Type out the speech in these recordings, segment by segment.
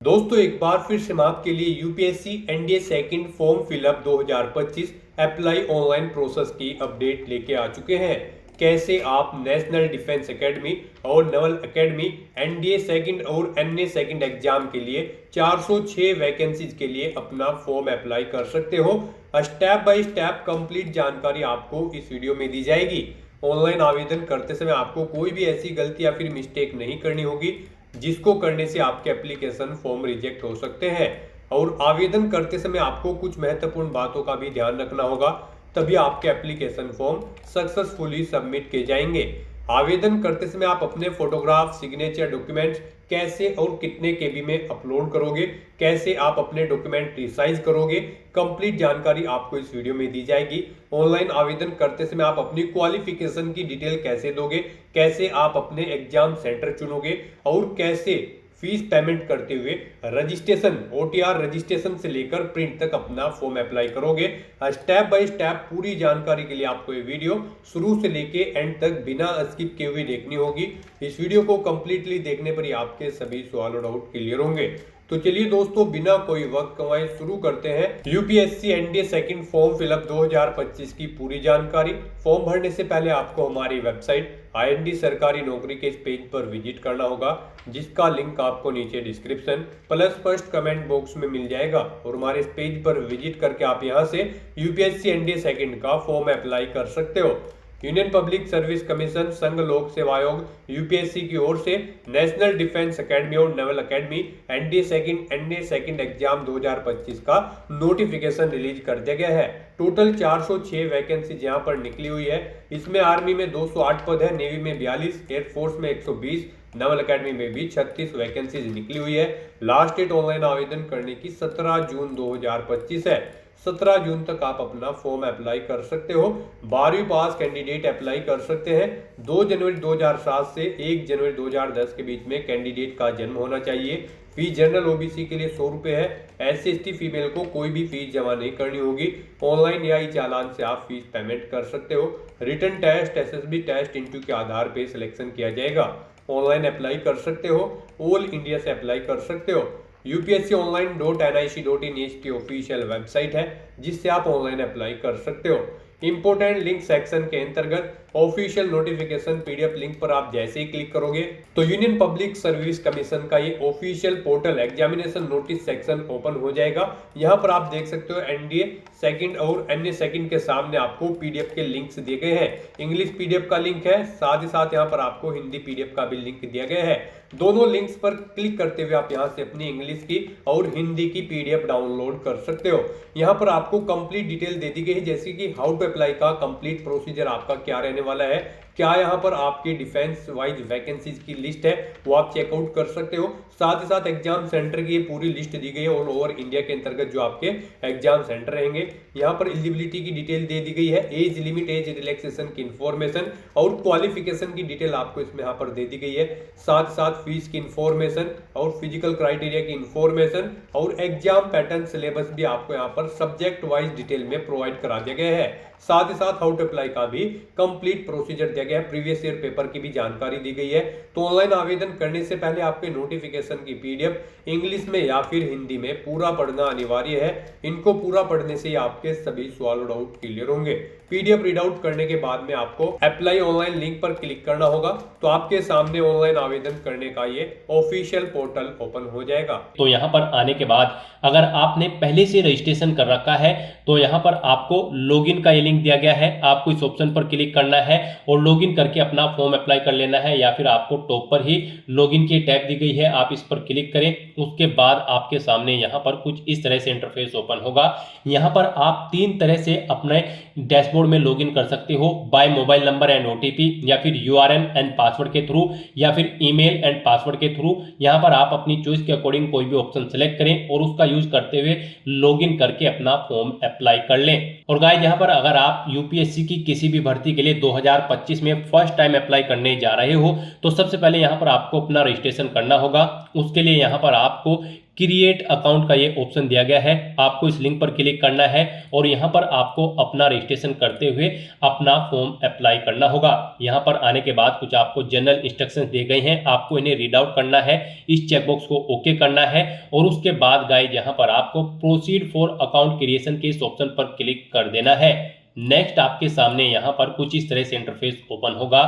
दोस्तों एक बार फिर से हम आपके लिए UPSC NDA second form fill up 2025 apply online process की अपडेट लेके आ चुके हैं। कैसे आप नेशनल डिफेंस एकेडमी और नेवल एकेडमी एनडीए सेकंड और एनए सेकंड एग्जाम के लिए 406 वैकेंसीज के लिए अपना फॉर्म अप्लाई कर सकते हो। स्टेप बाय स्टेप कंप्लीट जानकारी आपको इस वीडियो में दी जाएगी। ऑनलाइन आवेदन करते समय आपको कोई भी ऐसी गलती या फिर मिस्टेक नहीं करनी होगी जिसको करने से आपके एप्लीकेशन फॉर्म रिजेक्ट हो सकते हैं। और आवेदन करते समय आपको कुछ महत्वपूर्ण बातों का भी ध्यान रखना होगा, तभी आपके एप्लीकेशन फॉर्म सक्सेसफुली सबमिट किए जाएंगे। आवेदन करते समय आप अपने फोटोग्राफ, सिग्नेचर, डॉक्यूमेंट्स कैसे और कितने केबी में अपलोड करोगे, कैसे आप अपने डॉक्यूमेंट रिसाइज करोगे, कंप्लीट जानकारी आपको इस वीडियो में दी जाएगी। ऑनलाइन आवेदन करते समय आप अपनी क्वालिफिकेशन की डिटेल कैसे दोगे, कैसे आप अपने एग्जाम सेंटर चुनोगे और कैसे फीस पेमेंट करते हुए रजिस्ट्रेशन, ओटीआर रजिस्ट्रेशन से लेकर प्रिंट तक अपना फॉर्म अप्लाई करोगे। स्टेप बाय स्टेप पूरी जानकारी के लिए आपको ये वीडियो शुरू से लेके एंड तक बिना स्किप किए हुए देखनी होगी। इस वीडियो को कंप्लीटली देखने पर ही आपके सभी सवाल और डाउट क्लियर होंगे। तो चलिए दोस्तों बिना कोई वक्त गंवाए शुरू करते हैं UPSC NDA second form fill up 2025 की पूरी जानकारी। फॉर्म भरने से पहले आपको हमारी वेबसाइट आईएनडी सरकारी नौकरी के इस पेज पर विजिट करना होगा, जिसका लिंक आपको नीचे description plus first comment box में मिल जाएगा। और हमारे इस पेज पर विजिट करके आप यहां से यूपीएससी एनडीए सेकंड का फॉर्म अप्लाई कर सकते हो। यूनियन पब्लिक सर्विस कमीशन, संघ लोक सेवा आयोग, यूपीएससी की ओर से नेशनल डिफेंस एकेडमी और naval academy NDA second NDA second exam 2025 का नोटिफिकेशन रिलीज कर दिया गया है। टोटल 406 वैकेंसी यहाँ पर निकली हुई है। इसमें आर्मी में 208 पद है, नेवी में 42, एयरफोर्स में 120, नेवल एकेडमी में भी 36 वैकेंसीज निकली हुई है। लास्ट डेट ऑनलाइन आवेदन करने की 17 जून 2025 है। 17 जून तक आप अपना फॉर्म अप्लाई कर सकते हो। 12वीं पास कैंडिडेट अप्लाई कर सकते हैं। 2 जनवरी 2007 से 1 जनवरी 2010 के बीच में कैंडिडेट का जन्म होना चाहिए। फीस जनरल ओबीसी के लिए 100 रुपए है। एससी एसटी फीमेल को कोई भी फीस जमा नहीं करनी होगी। ऑनलाइन या ई चालान से आप फीस पेमेंट कर सकते हो। Written test, SSB test interview के आधार पर सिलेक्शन किया जाएगा। ऑनलाइन अप्लाई कर सकते हो, ऑल इंडिया से अप्लाई कर सकते हो। upsconline.nic.in की ऑफिशियल वेबसाइट है, जिससे आप ऑनलाइन अप्लाई कर सकते हो। इंपोर्टेंट लिंक सेक्शन के अंतर्गत ऑफिशियल नोटिफिकेशन पीडीएफ लिंक पर आप जैसे ही क्लिक करोगे तो यूनियन पब्लिक सर्विस कमीशन का ये official portal examination notice section open हो जाएगा। यहाँ पर आप देख सकते हो एनडीए सेकंड और एनए सेकंड के सामने आपको पीडीएफ के लिंक्स दिए गए हैं। इंग्लिश पीडीएफ का लिंक है, साथ ही साथ यहाँ पर आपको हिंदी पीडीएफ का भी लिंक दिया गया है। दोनों लिंक्स पर क्लिक करते हुए आप यहाँ से अपनी इंग्लिश की और हिंदी की पीडीएफ डाउनलोड कर सकते हो। यहाँ पर आपको कंप्लीट डिटेल दे दी गई है, जैसे कि हाउ टू अप्लाई का कंप्लीट प्रोसीजर आपका क्या रहने वाला है, क्या यहाँ पर आपकी डिफेंस वाइज वैकेंसीज की लिस्ट है वो आप चेकआउट कर सकते हो। साथ ही साथ एग्जाम सेंटर की पूरी लिस्ट दी गई है ऑल ओवर इंडिया के अंतर्गत जो आपके एग्जाम सेंटर रहेंगे। यहाँ पर एलिजिबिलिटी की डिटेल दे दी गई है, एज लिमिट, एज रिलैक्सेशन की इंफॉर्मेशन और क्वालिफिकेशन की डिटेल आपको इसमें यहाँ पर दे दी गई है। साथ साथ फीस की इंफॉर्मेशन और फिजिकल क्राइटेरिया की इंफॉर्मेशन और एग्जाम पैटर्न सिलेबस भी आपको यहाँ पर सब्जेक्ट वाइज डिटेल में प्रोवाइड करा दिया गया है। साथ ही साथ हाउ टू अप्लाई का भी कंप्लीट प्रोसीजर दिया गया है, प्रीवियस ईयर पेपर की भी जानकारी दी गई है। तो ऑनलाइन आवेदन करने से पहले आपके नोटिफिकेशन की पीडीएफ इंग्लिश में या फिर हिंदी में पूरा पढ़ना अनिवार्य है। इनको पूरा पढ़ने से आपके सभी सवाल और डाउट क्लियर होंगे। पीडीएफ रीड आउट करने के बाद में आपको अप्लाई ऑनलाइन लिंक पर क्लिक करना होगा, तो आपके सामने ऑनलाइन आवेदन करने का ये ऑफिशियल पोर्टल ओपन हो जाएगा। तो यहाँ पर आने के बाद अगर आपने पहले से रजिस्ट्रेशन कर रखा है तो यहाँ पर आपको लॉगिन का ये लिंक दिया गया है, आपको इस ऑप्शन पर क्लिक करना है और लॉगिन करके अपना फॉर्म अप्लाई कर लेना है, या फिर आपको टॉप पर ही लॉगिन की टैब दी गई है, आप इस पर क्लिक करें। उसके बाद आपके सामने यहाँ पर कुछ इस तरह से इंटरफेस ओपन होगा। यहाँ पर आप 3 तरह से अपने डैशबोर्ड में लॉगिन कर सकते हो, by mobile number and OTP, या फिर यूआरएन एंड पासवर्ड के थ्रू, या फिर ईमेल एंड पासवर्ड के थ्रू। यहाँ पर आप अपनी चॉइस के अकॉर्डिंग कोई भी ऑप्शन सेलेक्ट करें और उसका यूज करते हुए लॉगिन करके अपना फॉर्म अप्लाई कर लें। और गाइस यहाँ पर अगर आप यूपीएससी की किसी भी भर्ती के लिए 2025 इसमें फर्स्ट टाइम अप्लाई करने जा रहे हो तो सबसे पहले यहाँ पर आपको अपना रजिस्ट्रेशन करना होगा। उसके लिए यहाँ पर आपको क्रिएट अकाउंट का ये ऑप्शन दिया गया है, आपको इस लिंक पर क्लिक करना है और यहाँ पर आपको अपना रजिस्ट्रेशन करते हुए अपना फॉर्म अप्लाई करना होगा। यहाँ पर आने के बाद कुछ आपको जनरल इंस्ट्रक्शंस दिए गए हैं, आपको इन्हें रीड आउट करना है, इस चेकबॉक्स को ओके करना है और उसके बाद गाइस यहाँ पर आपको प्रोसीड फॉर अकाउंट क्रिएशन के इस ऑप्शन पर क्लिक कर देना है। नेक्स्ट आपके सामने यहाँ पर कुछ इस तरह से इंटरफेस ओपन होगा।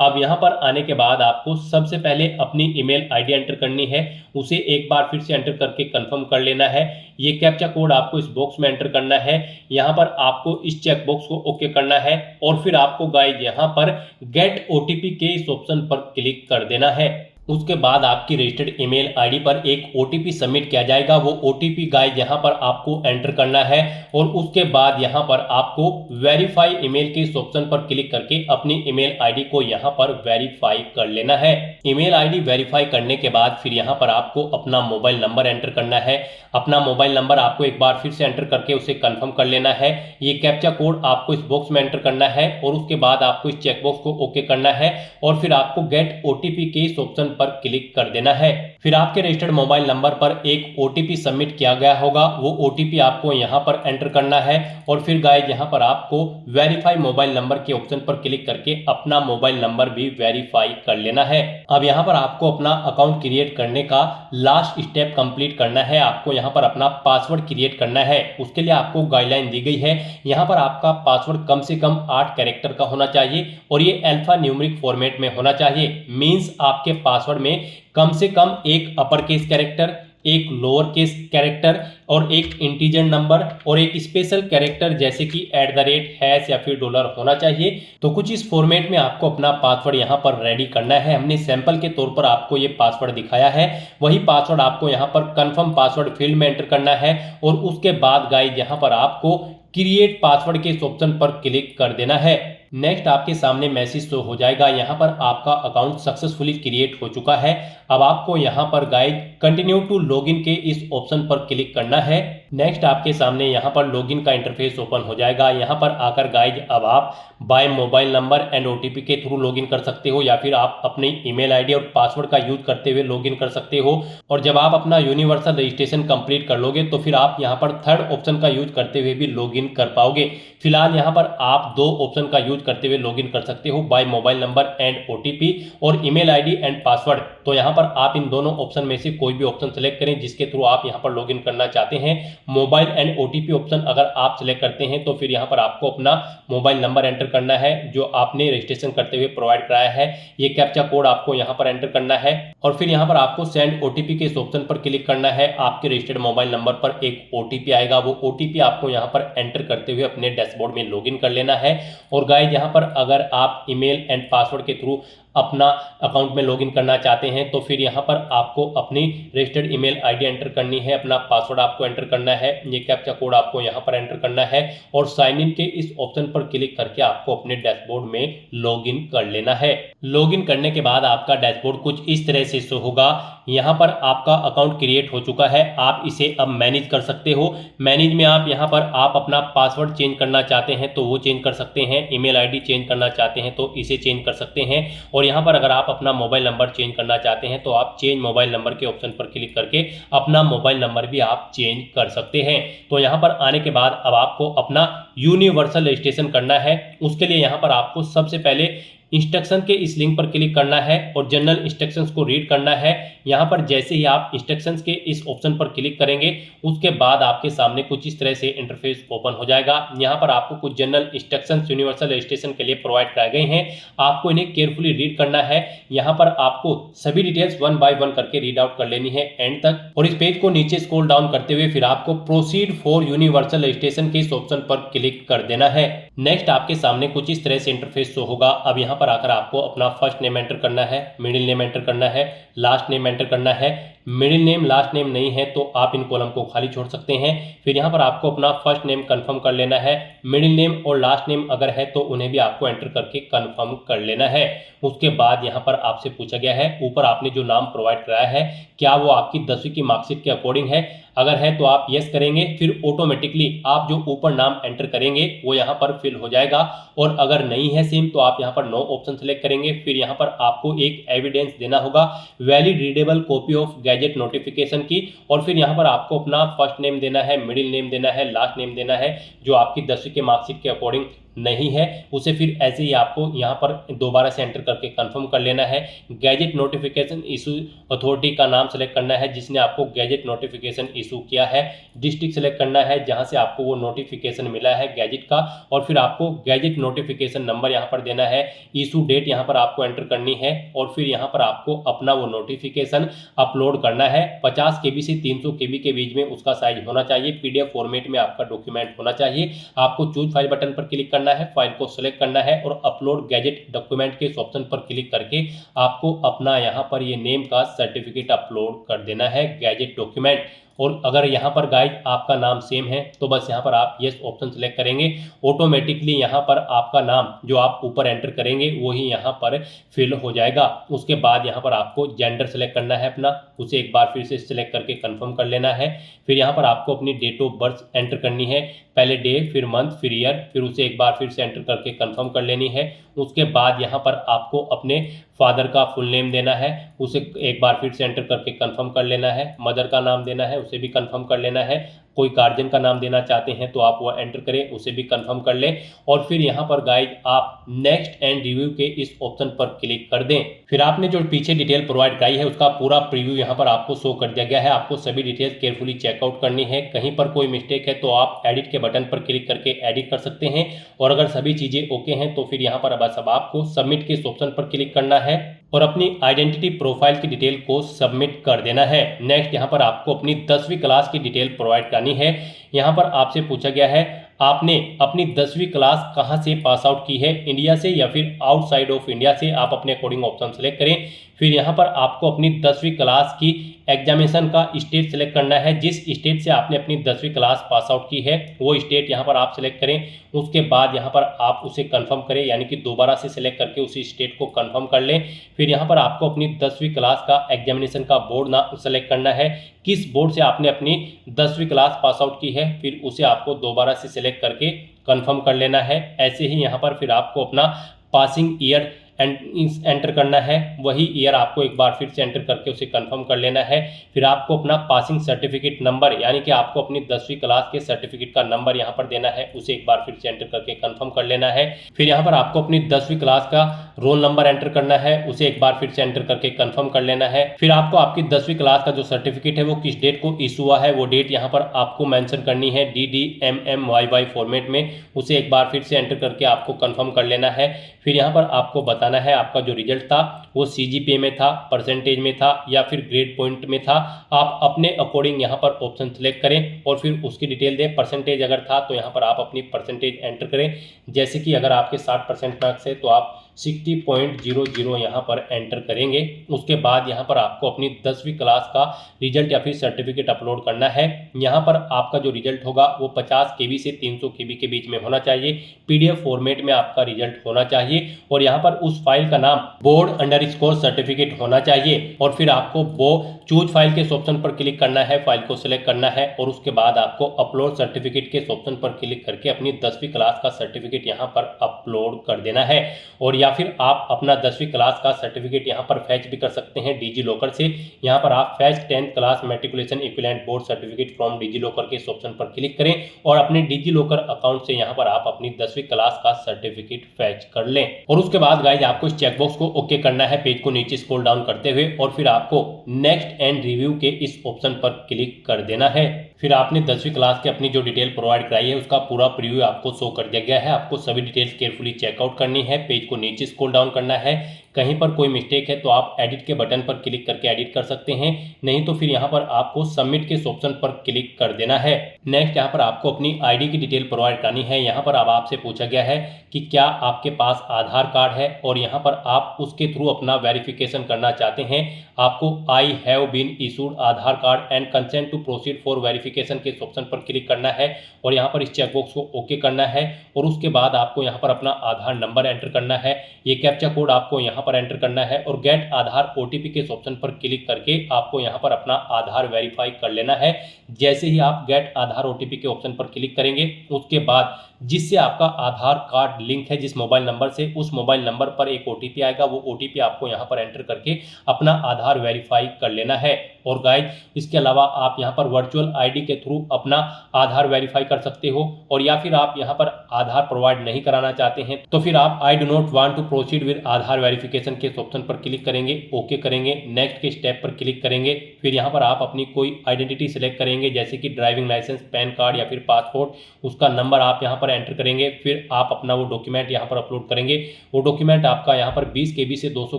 अब यहाँ पर आने के बाद आपको सबसे पहले अपनी ईमेल आईडी एंटर करनी है, उसे एक बार फिर से एंटर करके कंफर्म कर लेना है। ये कैप्चा कोड आपको इस बॉक्स में एंटर करना है, यहाँ पर आपको इस चेक बॉक्स को ओके करना है और फिर आपको गाइस यहाँ पर गेट ओटीपी के इस ऑप्शन पर क्लिक कर देना है। उसके बाद आपकी रजिस्टर्ड ईमेल आईडी पर एक ओटीपी सबमिट किया जाएगा। वो ओटीपी गाइस यहाँ पर आपको एंटर करना है और उसके बाद यहाँ पर आपको वेरीफाई ईमेल के इस ऑप्शन पर क्लिक करके अपनी ईमेल आईडी को यहाँ पर वेरीफाई कर लेना है। ईमेल आईडी वेरीफाई करने के बाद फिर यहाँ पर आपको अपना मोबाइल नंबर एंटर करना है। अपना मोबाइल नंबर आपको एक बार फिर से एंटर करके उसे कंफर्म कर लेना है। ये कैप्चा कोड आपको इस बॉक्स में एंटर करना है और उसके बाद आपको इस चेकबॉक्स को ओके करना है और फिर आपको गेट ओटीपी के इस ऑप्शन पर क्लिक कर देना है। फिर आपके रजिस्टर्ड मोबाइल नंबर पर एक ओटीपी सबमिट किया गया होगा, वो ओटीपी आपको यहाँ पर एंटर करना है और फिर गाइस यहाँ पर आपको वेरीफाई मोबाइल नंबर के ऑप्शन पर क्लिक करके अपना मोबाइल नंबर भी वेरीफाई कर लेना है। अब यहाँ पर आपको अपना अकाउंट क्रिएट करने का लास्ट स्टेप कंप्लीट करना है, आपको यहाँ पर अपना पासवर्ड क्रिएट करना है। उसके लिए आपको गाइडलाइन दी गई है, यहाँ पर आपका पासवर्ड कम से कम 8 कैरेक्टर का होना चाहिए और ये अल्फा न्यूमेरिक फॉर्मेट में होना चाहिए। मींस आपके पासवर्ड में कम से कम एक अपर केस कैरेक्टर, एक लोअर केस कैरेक्टर और एक इंटीजर नंबर और एक स्पेशल कैरेक्टर जैसे कि @ या फिर डॉलर होना चाहिए। तो कुछ इस फॉर्मेट में आपको अपना पासवर्ड यहाँ पर रेडी करना है। हमने सैंपल के तौर पर आपको ये पासवर्ड दिखाया है, वही पासवर्ड आपको यहाँ पर कंफर्म पासवर्ड फील्ड में एंटर करना है और उसके बाद गाइस यहाँ पर आपको क्रिएट पासवर्ड के इस ऑप्शन पर क्लिक कर देना है। नेक्स्ट आपके सामने मैसेज शो हो जाएगा, यहाँ पर आपका अकाउंट सक्सेसफुली क्रिएट हो चुका है। अब आपको यहाँ पर गाइस कंटिन्यू टू लॉगिन के इस ऑप्शन पर क्लिक करना है। नेक्स्ट आपके सामने यहाँ पर लॉगिन का इंटरफेस ओपन हो जाएगा। यहाँ पर आकर गाइस अब आप by mobile number and OTP के थ्रू लॉगिन कर सकते हो या फिर आप अपनी ईमेल आईडी और पासवर्ड का यूज करते हुए लॉगिन कर सकते हो। और जब आप अपना यूनिवर्सल रजिस्ट्रेशन कंप्लीट कर लोगे तो फिर आप यहाँ पर थर्ड ऑप्शन का यूज करते हुए भी लॉगिन कर पाओगे। फिलहाल यहाँ पर आप 2 ऑप्शन का यूज करते हुए लॉगिन कर सकते हो, by mobile number and OTP और ईमेल आईडी एंड पासवर्ड। तो यहाँ पर आप इन दोनों ऑप्शन में से कोई भी ऑप्शन सेलेक्ट करें जिसके थ्रू आप यहाँ पर लॉगिन करना चाहते हैं। मोबाइल एंड ओटीपी ऑप्शन अगर आप सिलेक्ट करते हैं तो फिर यहाँ पर आपको अपना मोबाइल नंबर एंटर करना है जो आपने रजिस्ट्रेशन करते हुए प्रोवाइड कराया है। ये कैप्चा कोड आपको यहाँ पर एंटर करना है और फिर यहाँ पर आपको सेंड ओटीपी के इस ऑप्शन पर क्लिक करना है। आपके रजिस्टर्ड मोबाइल नंबर पर एक ओटीपी आएगा, वो ओटीपी आपको यहाँ पर एंटर करते हुए अपने डैशबोर्ड में लॉगिन कर लेना है। और गाइस यहाँ पर अगर आप ईमेल एंड पासवर्ड के थ्रू अपना अकाउंट में लॉगिन करना चाहते हैं तो फिर यहाँ पर आपको अपनी रजिस्टर्ड ईमेल आईडी एंटर करनी है, अपना पासवर्ड आपको एंटर करना है, ये कैप्चा कोड आपको यहाँ पर एंटर करना है और साइन इन के इस ऑप्शन पर क्लिक करके आपको अपने डैशबोर्ड में लॉगिन कर लेना है। लॉगिन करने के बाद आपका डैशबोर्ड कुछ इस तरह से शो होगा। यहाँ पर आपका अकाउंट क्रिएट हो चुका है, आप इसे अब मैनेज कर सकते हो। मैनेज में आप यहाँ पर आप अपना पासवर्ड चेंज करना चाहते हैं तो वो चेंज कर सकते हैं, ईमेल आईडी चेंज करना चाहते हैं तो इसे चेंज कर सकते हैं और यहाँ पर अगर आप अपना मोबाइल नंबर चेंज करना चाहते हैं तो आप चेंज मोबाइल नंबर के ऑप्शन पर क्लिक करके अपना मोबाइल नंबर भी आप चेंज कर सकते हैं। तो यहाँ पर आने के बाद अब आपको अपना यूनिवर्सल रजिस्ट्रेशन करना है। उसके लिए यहाँ पर आपको सबसे पहले इंस्ट्रक्शन के इस लिंक पर क्लिक करना है और जनरल इंस्ट्रक्शंस को रीड करना है। यहाँ पर जैसे ही आप इंस्ट्रक्शंस के इस ऑप्शन पर क्लिक करेंगे उसके बाद आपके सामने कुछ इस तरह से इंटरफेस ओपन हो जाएगा। यहाँ पर आपको कुछ जनरल इंस्ट्रक्शंस यूनिवर्सल रजिस्ट्रेशन के लिए प्रोवाइड कराए गए हैं, आपको इन्हें केयरफुली रीड करना है। यहाँ पर आपको सभी डिटेल्स 1 बाय 1 करके रीड आउट कर लेनी है एंड तक और इस पेज को नीचे स्क्रॉल डाउन करते हुए फिर आपको प्रोसीड फॉर यूनिवर्सल रजिस्ट्रेशन के इस ऑप्शन पर क्लिक कर देना है। नेक्स्ट आपके सामने कुछ इस तरह से इंटरफेस शो होगा। अब यहाँ पर आकर आपको अपना फर्स्ट नेम एंटर करना है, मिडिल नेम एंटर करना है, लास्ट नेम एंटर करना है, मिडिल नेम लास्ट नेम नहीं है तो आप इन कॉलम को खाली छोड़ सकते हैं। फिर यहाँ पर आपको अपना फर्स्ट नेम कंफर्म कर लेना है। मिडिल नेम और लास्ट नेम अगर है तो उन्हें भी आपको एंटर करके कंफर्म कर लेना है। उसके बाद यहाँ पर आपसे पूछा गया है ऊपर आपने जो नाम प्रोवाइड कराया है क्या वो आपकी 10वीं की मार्कशीट के अकॉर्डिंग है। अगर है तो आप यस करेंगे, फिर ऑटोमेटिकली आप जो ऊपर नाम एंटर करेंगे वो यहाँ पर फिल हो जाएगा। और अगर नहीं है सेम तो आप यहाँ पर नो ऑप्शन सेलेक्ट करेंगे। फिर यहाँ पर आपको एक एविडेंस देना होगा valid readable copy of gadget notification की। और फिर यहाँ पर आपको अपना फर्स्ट नेम देना है, मिडिल नेम देना है, लास्ट नेम देना है जो आपकी 10वीं के मार्कशीट के अकॉर्डिंग नहीं है उसे फिर ऐसे ही आपको यहाँ पर दोबारा से एंटर करके कंफर्म कर लेना है। गैजेट नोटिफिकेशन इशू अथॉरिटी का नाम सेलेक्ट करना है जिसने आपको गैजेट नोटिफिकेशन इशू किया है। डिस्ट्रिक्ट सेलेक्ट करना है जहां से आपको वो नोटिफिकेशन मिला है गैजेट का। और फिर आपको गैजेट नोटिफिकेशन नंबर यहाँ पर देना है। इशू डेट यहाँ पर आपको एंटर करनी है। और फिर यहाँ पर आपको अपना वो नोटिफिकेशन अपलोड करना है। 50 KB से 300 KB के बीच में उसका साइज होना चाहिए। PDF फॉर्मेट में आपका डॉक्यूमेंट होना चाहिए। आपको चूज फाइल बटन पर क्लिक करना है, फाइल को सिलेक्ट करना है और अपलोड गैजेट डॉक्यूमेंट के इस ऑप्शन पर क्लिक करके आपको अपना यहाँ पर ये नेम का सर्टिफिकेट अपलोड कर देना है गैजेट डॉक्यूमेंट। और अगर यहाँ पर गाइज आपका नाम सेम है तो बस यहाँ पर आप यस ऑप्शन सेलेक्ट करेंगे। ऑटोमेटिकली यहाँ पर आपका नाम जो आप ऊपर एंटर करेंगे वही यहाँ पर फिल हो जाएगा। उसके बाद यहाँ पर आपको जेंडर सेलेक्ट करना है अपना, उसे एक बार फिर से सिलेक्ट करके कंफर्म कर लेना है। फिर यहाँ पर आपको अपनी डेट ऑफ बर्थ एंटर करनी है, पहले डे फिर मंथ फिर ईयर, फिर उसे एक बार फिर से एंटर करके कंफर्म कर लेनी है। उसके बाद यहाँ पर आपको अपने फादर का फुल नेम देना है, उसे एक बार फिर से एंटर करके कंफर्म कर लेना है। मदर का नाम देना है, उसे भी कंफर्म कर लेना है। कोई गार्जियन का नाम देना चाहते हैं तो आप वो एंटर करें, उसे भी कंफर्म कर लें। और फिर यहाँ पर गाइज आप नेक्स्ट एंड रिव्यू के इस ऑप्शन पर क्लिक कर दें। फिर आपने जो पीछे डिटेल प्रोवाइड कराई है उसका पूरा प्रीव्यू यहाँ पर आपको शो कर दिया गया है। आपको सभी डिटेल्स केयरफुली चेकआउट करनी है। कहीं पर कोई मिस्टेक है तो आप एडिट के बटन पर क्लिक करके एडिट कर सकते हैं। और अगर सभी चीजें ओके हैं तो फिर यहाँ पर बस अब आपको सबमिट के इस ऑप्शन पर क्लिक करना है और अपनी आइडेंटिटी प्रोफाइल की डिटेल को सबमिट कर देना है। नेक्स्ट यहाँ पर आपको अपनी 10वीं क्लास की डिटेल प्रोवाइड करनी है। यहाँ पर आपसे पूछा गया है आपने अपनी 10वीं क्लास कहाँ से पास आउट की है, इंडिया से या फिर आउटसाइड ऑफ इंडिया से। आप अपने अकॉर्डिंग ऑप्शन सेलेक्ट करें। फिर यहाँ पर आपको अपनी 10वीं क्लास की एग्जामिनेशन का स्टेट सेलेक्ट करना है। जिस स्टेट से आपने अपनी 10वीं क्लास पास आउट की है वो स्टेट यहाँ पर आप सेलेक्ट करें। उसके बाद यहाँ पर आप उसे कंफर्म करें, यानी कि दोबारा से सिलेक्ट करके उसी स्टेट को कंफर्म कर लें। फिर यहाँ पर आपको अपनी 10वीं क्लास का एग्जामिनेशन का बोर्ड ना सेलेक्ट करना है, किस बोर्ड से आपने अपनी 10वीं क्लास पास आउट की है, फिर उसे आपको दोबारा से सिलेक्ट करके कंफर्म कर लेना है। ऐसे ही यहाँ पर फिर आपको अपना पासिंग ईयर एंटर करना है, वही ईयर आपको एक बार फिर से एंटर करके उसे कंफर्म कर लेना है। फिर आपको अपना पासिंग सर्टिफिकेट नंबर, यानी कि आपको अपनी 10वीं क्लास के सर्टिफिकेट का नंबर यहाँ पर देना है, उसे एक बार फिर से एंटर करके कंफर्म कर लेना है। फिर यहाँ पर आपको अपनी 10वीं क्लास का रोल नंबर एंटर करना है, उसे एक बार फिर से एंटर करके कंफर्म कर लेना है। फिर आपको आपकी 10वीं क्लास का जो सर्टिफिकेट है वो किस डेट को इशू हुआ है वो डेट यहाँ पर आपको मेंशन करनी है DDMMYY फॉर्मेट में, उसे एक बार फिर से एंटर करके आपको कंफर्म कर लेना है। फिर यहाँ पर आपको बताना है आपका जो रिजल्ट था वो CGPA में था, परसेंटेज में था या फिर ग्रेड पॉइंट में था। आप अपने अकॉर्डिंग यहाँ पर ऑप्शन सेलेक्ट करें और फिर उसकी डिटेल दें। परसेंटेज अगर था तो यहाँ पर आप अपनी परसेंटेज एंटर करें, जैसे कि अगर आपके 60% मार्क्स है तो आप 60.00 यहाँ पर एंटर करेंगे। उसके बाद यहाँ पर आपको अपनी 10वीं क्लास का रिजल्ट या फिर सर्टिफिकेट अपलोड करना है। यहाँ पर आपका जो रिजल्ट होगा वो 50 KB से 300 KB के बीच में होना चाहिए। PDF फॉर्मेट में आपका रिजल्ट होना चाहिए और यहाँ पर उस फाइल का नाम बोर्ड_सर्टिफिकेट सर्टिफिकेट होना चाहिए। और फिर आपको वो चूज फाइल के ऑप्शन पर क्लिक करना है, फाइल को सिलेक्ट करना है और उसके बाद आपको अपलोड सर्टिफिकेट के ऑप्शन पर क्लिक करके अपनी 10वीं क्लास का सर्टिफिकेट यहाँ पर अपलोड कर देना है। और या फिर आप अपना 10वीं क्लास का सर्टिफिकेट यहाँ पर फैच भी कर सकते हैं डिजी लॉकर से। यहाँ पर आप fetch 10th class matriculation equivalent board certificate from DigiLocker के इस ऑप्शन पर क्लिक करें और अपने डिजी लॉकर अकाउंट से यहाँ पर आप अपनी 10वीं क्लास का सर्टिफिकेट फैच कर लें। और उसके बाद गाइज आपको इस चेकबॉक्स को ओके करना है पेज को नीचे स्क्रॉल डाउन करते हुए और फिर आपको नेक्स्ट एंड रिव्यू के इस ऑप्शन पर क्लिक कर देना है। फिर आपने 10वीं क्लास की अपनी जो डिटेल प्रोवाइड कराई है उसका पूरा प्रीव्यू आपको शो कर दिया गया है। आपको सभी डिटेल्स केयरफुली चेकआउट करनी है, पेज को नीचे स्क्रॉल डाउन करना है, कहीं पर कोई मिस्टेक है तो आप एडिट के बटन पर क्लिक करके एडिट कर सकते हैं, नहीं तो फिर यहाँ पर आपको सबमिट के ऑप्शन पर क्लिक कर देना है। नेक्स्ट यहाँ पर आपको अपनी आईडी की डिटेल प्रोवाइड करनी है। यहाँ पर अब आपसे पूछा गया है कि क्या आपके पास आधार कार्ड है और यहाँ पर आप उसके थ्रू अपना वेरिफिकेशन करना चाहते हैं। आपको I have been issued Aadhaar card and consent to proceed for verification के ऑप्शन पर क्लिक करना है और यहाँ पर इस चेकबॉक्स को ओके करना है और उसके बाद आपको यहाँ पर अपना आधार नंबर एंटर करना है। ये कैप्चा कोड आपको यहाँ पर एंटर करना है और गेट आधार ओटीपी के ऑप्शन पर क्लिक करके आपको यहाँ पर अपना आधार वेरीफाई कर लेना है। जैसे ही आप गेट आधार ओटीपी के ऑप्शन पर क्लिक करेंगे उसके बाद जिससे आपका आधार कार्ड लिंक है जिस मोबाइल नंबर से, उस मोबाइल नंबर पर एक ओटीपी आएगा। वो ओटीपी आपको यहाँ पर एंटर करके अपना आधार वेरीफाई कर लेना है। और गाइस इसके अलावा आप यहाँ पर वर्चुअल आईडी के थ्रू अपना आधार वेरीफाई कर सकते हो और या फिर आप यहाँ पर आधार प्रोवाइड नहीं कराना चाहते हैं तो फिर आप I do not want to proceed with Aadhaar verification के ऑप्शन पर क्लिक करेंगे, ओके करेंगे, नेक्स्ट के स्टेप पर क्लिक करेंगे। फिर यहाँ पर आप अपनी कोई आइडेंटिटी सेलेक्ट करेंगे जैसे कि ड्राइविंग लाइसेंस, पैन कार्ड या फिर पासपोर्ट, उसका नंबर आप यहाँ पर एंटर करेंगे। फिर आप अपना वो डॉक्यूमेंट यहाँ पर अपलोड करेंगे। वो डॉक्यूमेंट आपका यहाँ पर 20 KB से 200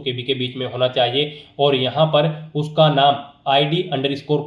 KB के बीच में होना चाहिए और यहाँ पर उसका नाम ID_,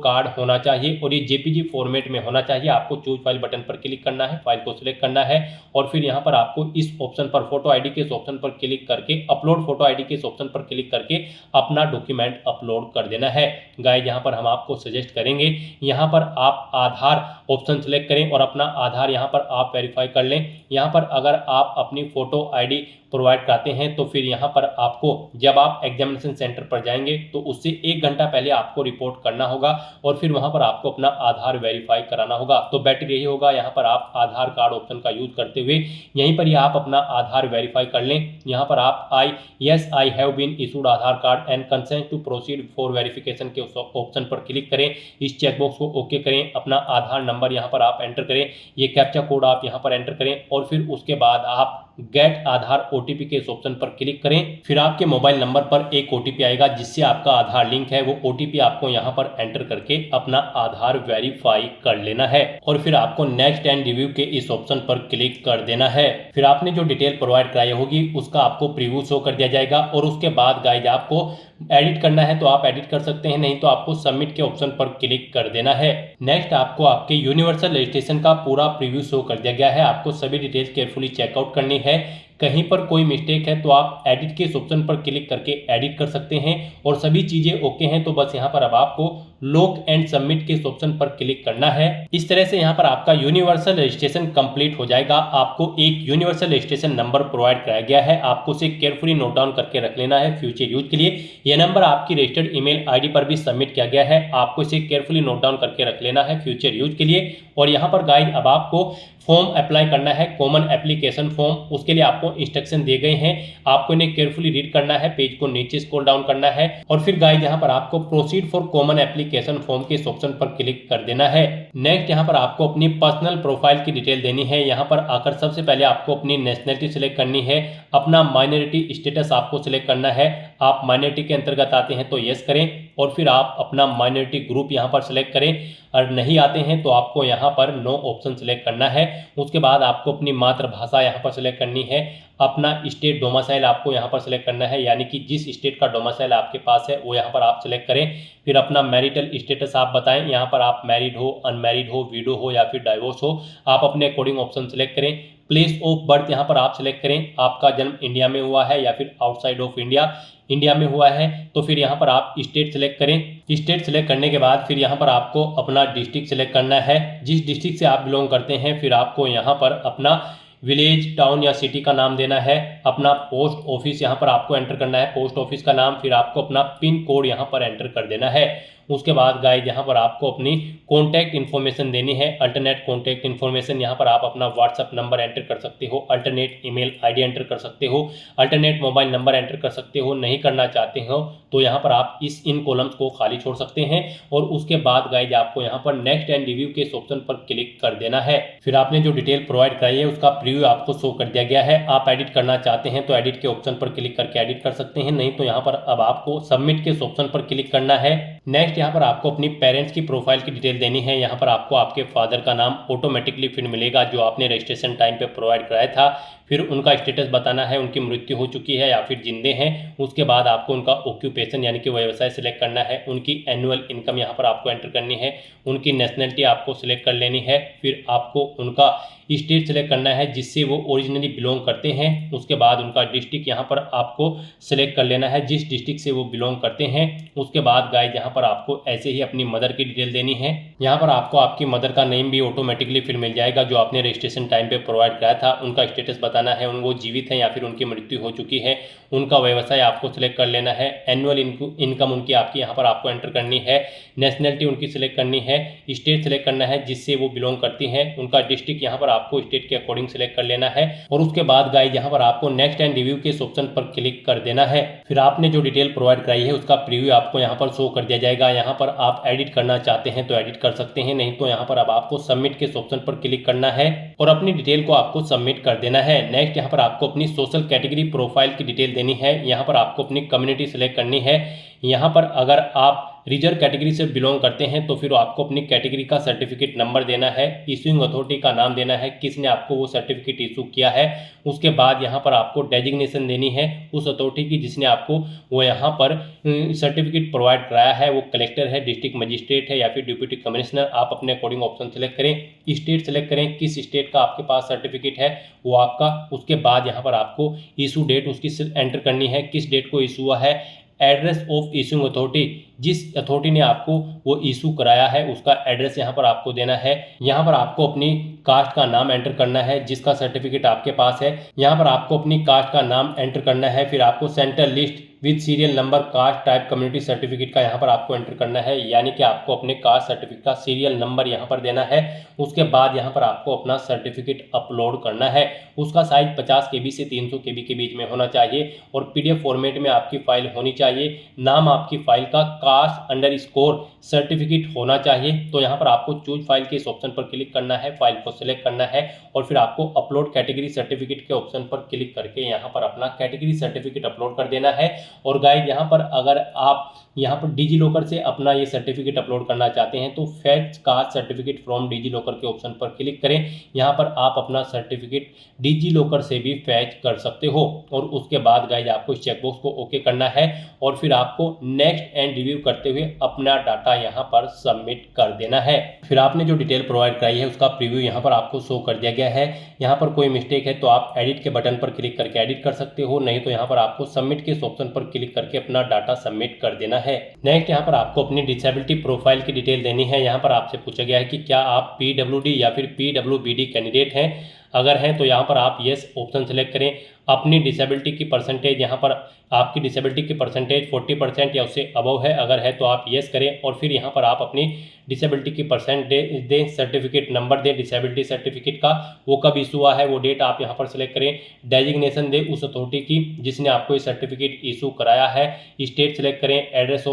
कार्ड होना चाहिए और ये JPG फॉर्मेट में होना चाहिए। आपको चूज फाइल बटन पर क्लिक करना है, फाइल को सिलेक्ट करना है और फिर यहाँ पर आपको इस ऑप्शन पर फोटो आईडी के ऑप्शन पर क्लिक करके अपलोड फोटो आईडी के ऑप्शन पर क्लिक करके अपना डॉक्यूमेंट अपलोड कर देना है। गाइस यहाँ पर हम आपको सजेस्ट करेंगे यहाँ पर आप आधार ऑप्शन सेलेक्ट करें और अपना आधार यहाँ पर आप वेरीफाई कर लें। यहाँ पर अगर आप अपनी फोटो आईडी प्रोवाइड कराते हैं तो फिर यहाँ पर आपको जब आप एग्जामिनेशन सेंटर पर जाएंगे तो उससे 1 घंटा पहले आपको रिपोर्ट करना होगा और फिर वहां पर आपको अपना आधार वेरीफाई कराना होगा। तो बेटर यही होगा यहाँ पर आप आधार कार्ड ऑप्शन का यूज करते हुए यहीं पर ही आप अपना आधार वेरीफाई कर लें। यहाँ पर आप I have been issued Aadhaar card and consent to proceed for verification के ऑप्शन पर क्लिक करें, इस चेकबॉक्स को ओके करें, अपना आधार नंबर यहाँ पर आप एंटर करें, ये कैप्चा कोड आप यहाँ पर एंटर करें और फिर उसके बाद आप गेट आधार ओटीपी के ऑप्शन पर क्लिक करें। फिर आपके मोबाइल नंबर पर एक ओटीपी आएगा जिससे आपका आधार लिंक है। वो ओटीपी आपको यहाँ पर एंटर करके अपना आधार वेरीफाई कर लेना है और फिर आपको नेक्स्ट एंड रिव्यू के इस ऑप्शन पर क्लिक कर देना है। फिर आपने जो डिटेल प्रोवाइड कराई होगी उसका आपको प्रीव्यू शो कर दिया जाएगा और उसके बाद गाइज आपको एडिट करना है तो आप एडिट कर सकते हैं, नहीं तो आपको सबमिट के ऑप्शन पर क्लिक कर देना है। नेक्स्ट आपको आपके यूनिवर्सल रजिस्ट्रेशन का पूरा प्रीव्यू शो कर दिया गया है। आपको सभी डिटेल्स केयरफुली चेकआउट करनी है। कहीं पर कोई मिस्टेक है तो आप एडिट के ऑप्शन पर क्लिक करके एडिट कर सकते हैं और सभी चीजें ओके हैं तो बस यहाँ पर अब आपको लॉक एंड सबमिट के ऑप्शन पर क्लिक करना है। इस तरह से यहाँ पर आपका यूनिवर्सल रजिस्ट्रेशन कंप्लीट हो जाएगा। आपको एक यूनिवर्सल रजिस्ट्रेशन नंबर प्रोवाइड कराया गया है, आपको उसे केयरफुली नोट डाउन करके रख लेना है फ्यूचर यूज के लिए। यह नंबर आपकी रजिस्टर्ड ईमेल आईडी पर भी सबमिट किया गया है, आपको इसे केयरफुली नोट डाउन करके रख लेना है फ्यूचर यूज के लिए। और यहाँ पर गाइड अब आपको फॉर्म अप्लाई करना है, कॉमन एप्लीकेशन फॉर्म, उसके लिए आपको इंस्ट्रक्शन दिए गए हैं, आपको इन्हें केयरफुली रीड करना है, पेज को नीचे स्क्रॉल डाउन करना है और फिर गाइस यहाँ पर आपको proceed for common application form के ऑप्शन पर क्लिक कर देना है। नेक्स्ट यहाँ पर आपको अपनी पर्सनल प्रोफाइल की डिटेल देनी है। यहाँ पर आकर सबसे पहले आपको अपनी नेशनलिटी सिलेक्ट करनी है, अपना माइनॉरिटी स्टेटस आपको सिलेक्ट करना है। आप माइनॉरिटी के अंतर्गत आते हैं तो यस करें और फिर आप अपना माइनॉरिटी ग्रुप यहाँ पर सिलेक्ट करें, और नहीं आते हैं तो आपको यहाँ पर नो ऑप्शन सिलेक्ट करना है। उसके बाद आपको अपनी मातृभाषा यहाँ पर सिलेक्ट करनी है, अपना स्टेट डोमिसाइल आपको यहाँ पर सिलेक्ट करना है, यानी कि जिस स्टेट का डोमिसाइल आपके पास है वो यहाँ पर आप सिलेक्ट करें। फिर अपना मैरिटल स्टेटस आप बताएं, यहाँ पर आप मैरिड हो, अनमैरिड हो, विडो हो या फिर डाइवोर्स हो, आप अपने अकॉर्डिंग ऑप्शन सिलेक्ट करें। प्लेस ऑफ बर्थ यहाँ पर आप सिलेक्ट करें, आपका जन्म इंडिया में हुआ है या फिर आउटसाइड ऑफ इंडिया में हुआ है तो फिर यहाँ पर आप स्टेट सिलेक्ट करें। स्टेट सिलेक्ट करने के बाद फिर यहाँ पर आपको अपना डिस्ट्रिक्ट सिलेक्ट करना है, जिस डिस्ट्रिक्ट से आप बिलोंग करते हैं। फिर आपको यहाँ पर अपना विलेज, टाउन या सिटी का नाम देना है, अपना पोस्ट ऑफिस यहाँ पर आपको एंटर करना है, पोस्ट ऑफिस का नाम, फिर आपको अपना पिन कोड यहाँ पर एंटर कर देना है। उसके बाद गाइस यहाँ पर आपको अपनी कॉन्टैक्ट इन्फॉर्मेशन देनी है, अल्टरनेट कॉन्टैक्ट इन्फॉर्मेशन। यहाँ पर आप अपना व्हाट्सअप नंबर एंटर कर सकते हो, अल्टरनेट ईमेल आईडी एंटर कर सकते हो, अल्टरनेट मोबाइल नंबर एंटर कर सकते हो। नहीं करना चाहते हो तो यहाँ पर आप इन कॉलम्स को खाली छोड़ सकते हैं और उसके बाद गाइस आपको यहाँ पर नेक्स्ट एंड रिव्यू के ऑप्शन पर क्लिक कर देना है। फिर आपने जो डिटेल प्रोवाइड कराई है उसका प्रीव्यू आपको शो कर दिया गया है। आप एडिट करना चाहते हैं तो एडिट के ऑप्शन पर क्लिक करके एडिट कर सकते हैं, नहीं तो यहाँ पर अब आपको सबमिट के ऑप्शन पर क्लिक करना है। नेक्स्ट यहाँ पर आपको अपनी पेरेंट्स की प्रोफाइल की डिटेल देनी है। यहाँ पर आपको आपके फादर का नाम ऑटोमेटिकली फिर मिलेगा जो आपने रजिस्ट्रेशन टाइम पे प्रोवाइड कराया था। फिर उनका स्टेटस बताना है, उनकी मृत्यु हो चुकी है या फिर जिंदे हैं। उसके बाद आपको उनका ऑक्यूपेशन यानी कि व्यवसाय सिलेक्ट करना है। उनकी एनुअल इनकम यहाँ पर आपको एंटर करनी है। उनकी नेशनलिटी आपको सिलेक्ट कर लेनी है। फिर आपको उनका स्टेट सेलेक्ट करना है जिससे वो ओरिजिनली बिलोंग करते हैं। उसके बाद उनका डिस्ट्रिक्ट यहाँ पर आपको सिलेक्ट कर लेना है जिस डिस्ट्रिक्ट से वो बिलोंग करते हैं। उसके बाद गाइस यहाँ पर आपको ऐसे ही अपनी मदर की डिटेल देनी है। यहाँ पर आपको आपकी मदर का नेम भी ऑटोमेटिकली फिर मिल जाएगा जो आपने रजिस्ट्रेशन टाइम पे प्रोवाइड कराया था। उनका स्टेटस बताना है, वो जीवित हैं या फिर उनकी मृत्यु हो चुकी है। उनका व्यवसाय आपको सिलेक्ट कर लेना है। एनुअल इनकम उनकी आपकी यहाँ पर आपको एंटर करनी है। नेशनलिटी उनकी सिलेक्ट करनी है। स्टेट सिलेक्ट करना है जिससे वो बिलोंग करती हैं। उनका डिस्ट्रिक्ट यहाँ पर आपको स्टेट के अकॉर्डिंग सिलेक्ट कर लेना है। और उसके बाद गाइस यहाँ पर आपको नेक्स्ट एंड रिव्यू के इस ऑप्शन पर क्लिक कर देना है। फिर आपने जो डिटेल प्रोवाइड कराई है उसका प्रीव्यू आपको यहाँ पर शो कर दिया जाएगा। यहाँ पर आप एडिट करना चाहते हैं तो एडिट कर सकते हैं, नहीं तो यहाँ पर अब आपको सबमिट के ऑप्शन पर क्लिक करना है और अपनी डिटेल को आपको सबमिट कर देना है। नेक्स्ट यहाँ पर आपको अपनी सोशल कैटेगरी प्रोफाइल की डिटेल देनी है। यहाँ पर आपको अपनी कम्युनिटी सिलेक्ट करनी है। यहाँ पर अगर आप रिजर्व कैटेगरी से बिलोंग करते हैं तो फिर आपको अपनी कैटेगरी का सर्टिफिकेट नंबर देना है। इशूइंग अथॉरिटी का नाम देना है, किसने आपको वो सर्टिफिकेट इशू किया है। उसके बाद यहाँ पर आपको डेजिग्नेशन देनी है उस अथॉरिटी की जिसने आपको वो यहाँ पर सर्टिफिकेट प्रोवाइड कराया है। वो कलेक्टर है, डिस्ट्रिक्ट मजिस्ट्रेट है या फिर डिप्टी कमिश्नर। आप अपने अकॉर्डिंग ऑप्शन सेलेक्ट करें। स्टेट सेलेक्ट करें, किस स्टेट का आपके पास सर्टिफिकेट है वो आपका। उसके बाद यहाँ पर आपको इशू डेट उसकी एंटर करनी है, किस डेट को इशू हुआ है। एड्रेस ऑफ इशूइंग अथॉरिटी, जिस अथॉरिटी ने आपको वो इशू कराया है उसका एड्रेस यहाँ पर आपको देना है। यहाँ पर आपको अपनी कास्ट का नाम एंटर करना है जिसका सर्टिफिकेट आपके पास है। यहाँ पर आपको अपनी कास्ट का नाम एंटर करना है। फिर आपको central list with serial number caste type community certificate का यहाँ पर आपको एंटर करना है, यानी कि आपको अपने कास्ट सर्टिफिकेट का सीरियल नंबर यहाँ पर देना है। उसके बाद यहाँ पर आपको अपना सर्टिफिकेट अपलोड करना है। उसका साइज 50 KB से 300 KB के बीच में होना चाहिए और PDF फॉर्मेट में आपकी फाइल होनी चाहिए। नाम आपकी फाइल का कास्ट_सर्टिफिकेट होना चाहिए। तो यहाँ पर आपको चूज फाइल के इस ऑप्शन पर क्लिक करना है, फाइल को सिलेक्ट करना है और फिर आपको अपलोड कैटेगरी सर्टिफिकेट के ऑप्शन पर क्लिक करके यहाँ पर अपना कैटेगरी सर्टिफिकेट अपलोड कर देना है। और गाइस यहाँ पर अगर आप यहाँ पर डिजी लॉकर से अपना ये सर्टिफिकेट अपलोड करना चाहते हैं तो fetch caste certificate from DigiLocker के ऑप्शन पर क्लिक करें। यहाँ पर आप अपना सर्टिफिकेट डिजी लॉकर से भी फैच कर सकते हो। और उसके बाद गाइस आपको इस चेकबॉक्स को ओके करना है और फिर आपको नेक्स्ट एंड रिव्यू करते हुए अपना डाटा यहाँ पर सबमिट कर देना है। फिर आपने जो डिटेल प्रोवाइड कराई है उसका प्रीव्यू यहाँ पर आपको शो कर दिया गया है। यहाँ पर कोई मिस्टेक है तो आप एडिट के बटन पर क्लिक करके एडिट कर सकते हो, नहीं तो यहाँ पर आपको सबमिट के इस ऑप्शन पर क्लिक करके अपना डाटा सबमिट कर देना है। नेक्स्ट यहाँ पर आपको अपनी डिसेबिलिटी प्रोफाइल की डिटेल देनी है। यहाँ पर आपसे पूछा गया है कि क्या आप PWD या फिर PWBD कैंडिडेट हैं। अगर हैं तो यहाँ पर आप यस ऑप्शन सेलेक्ट करें। अपनी डिसेबिलिटी की परसेंटेज, यहाँ पर आपकी डिसेबिलिटी की परसेंटेज 40% या उससे अबव है, अगर है तो आप यस करें और फिर यहाँ पर आप अपनी डिसेबिलिटी की परसेंट दें, सर्टिफिकेट नंबर दें डिसेबिलिटी सर्टिफिकेट का, वो कब इशू हुआ है वो डेट आप यहाँ पर सिलेक्ट करें। डेजिग्नेशन दें उस अथॉरिटी की जिसने आपको ये सर्टिफिकेट इशू कराया है। स्टेट सेलेक्ट करें। एड्रेस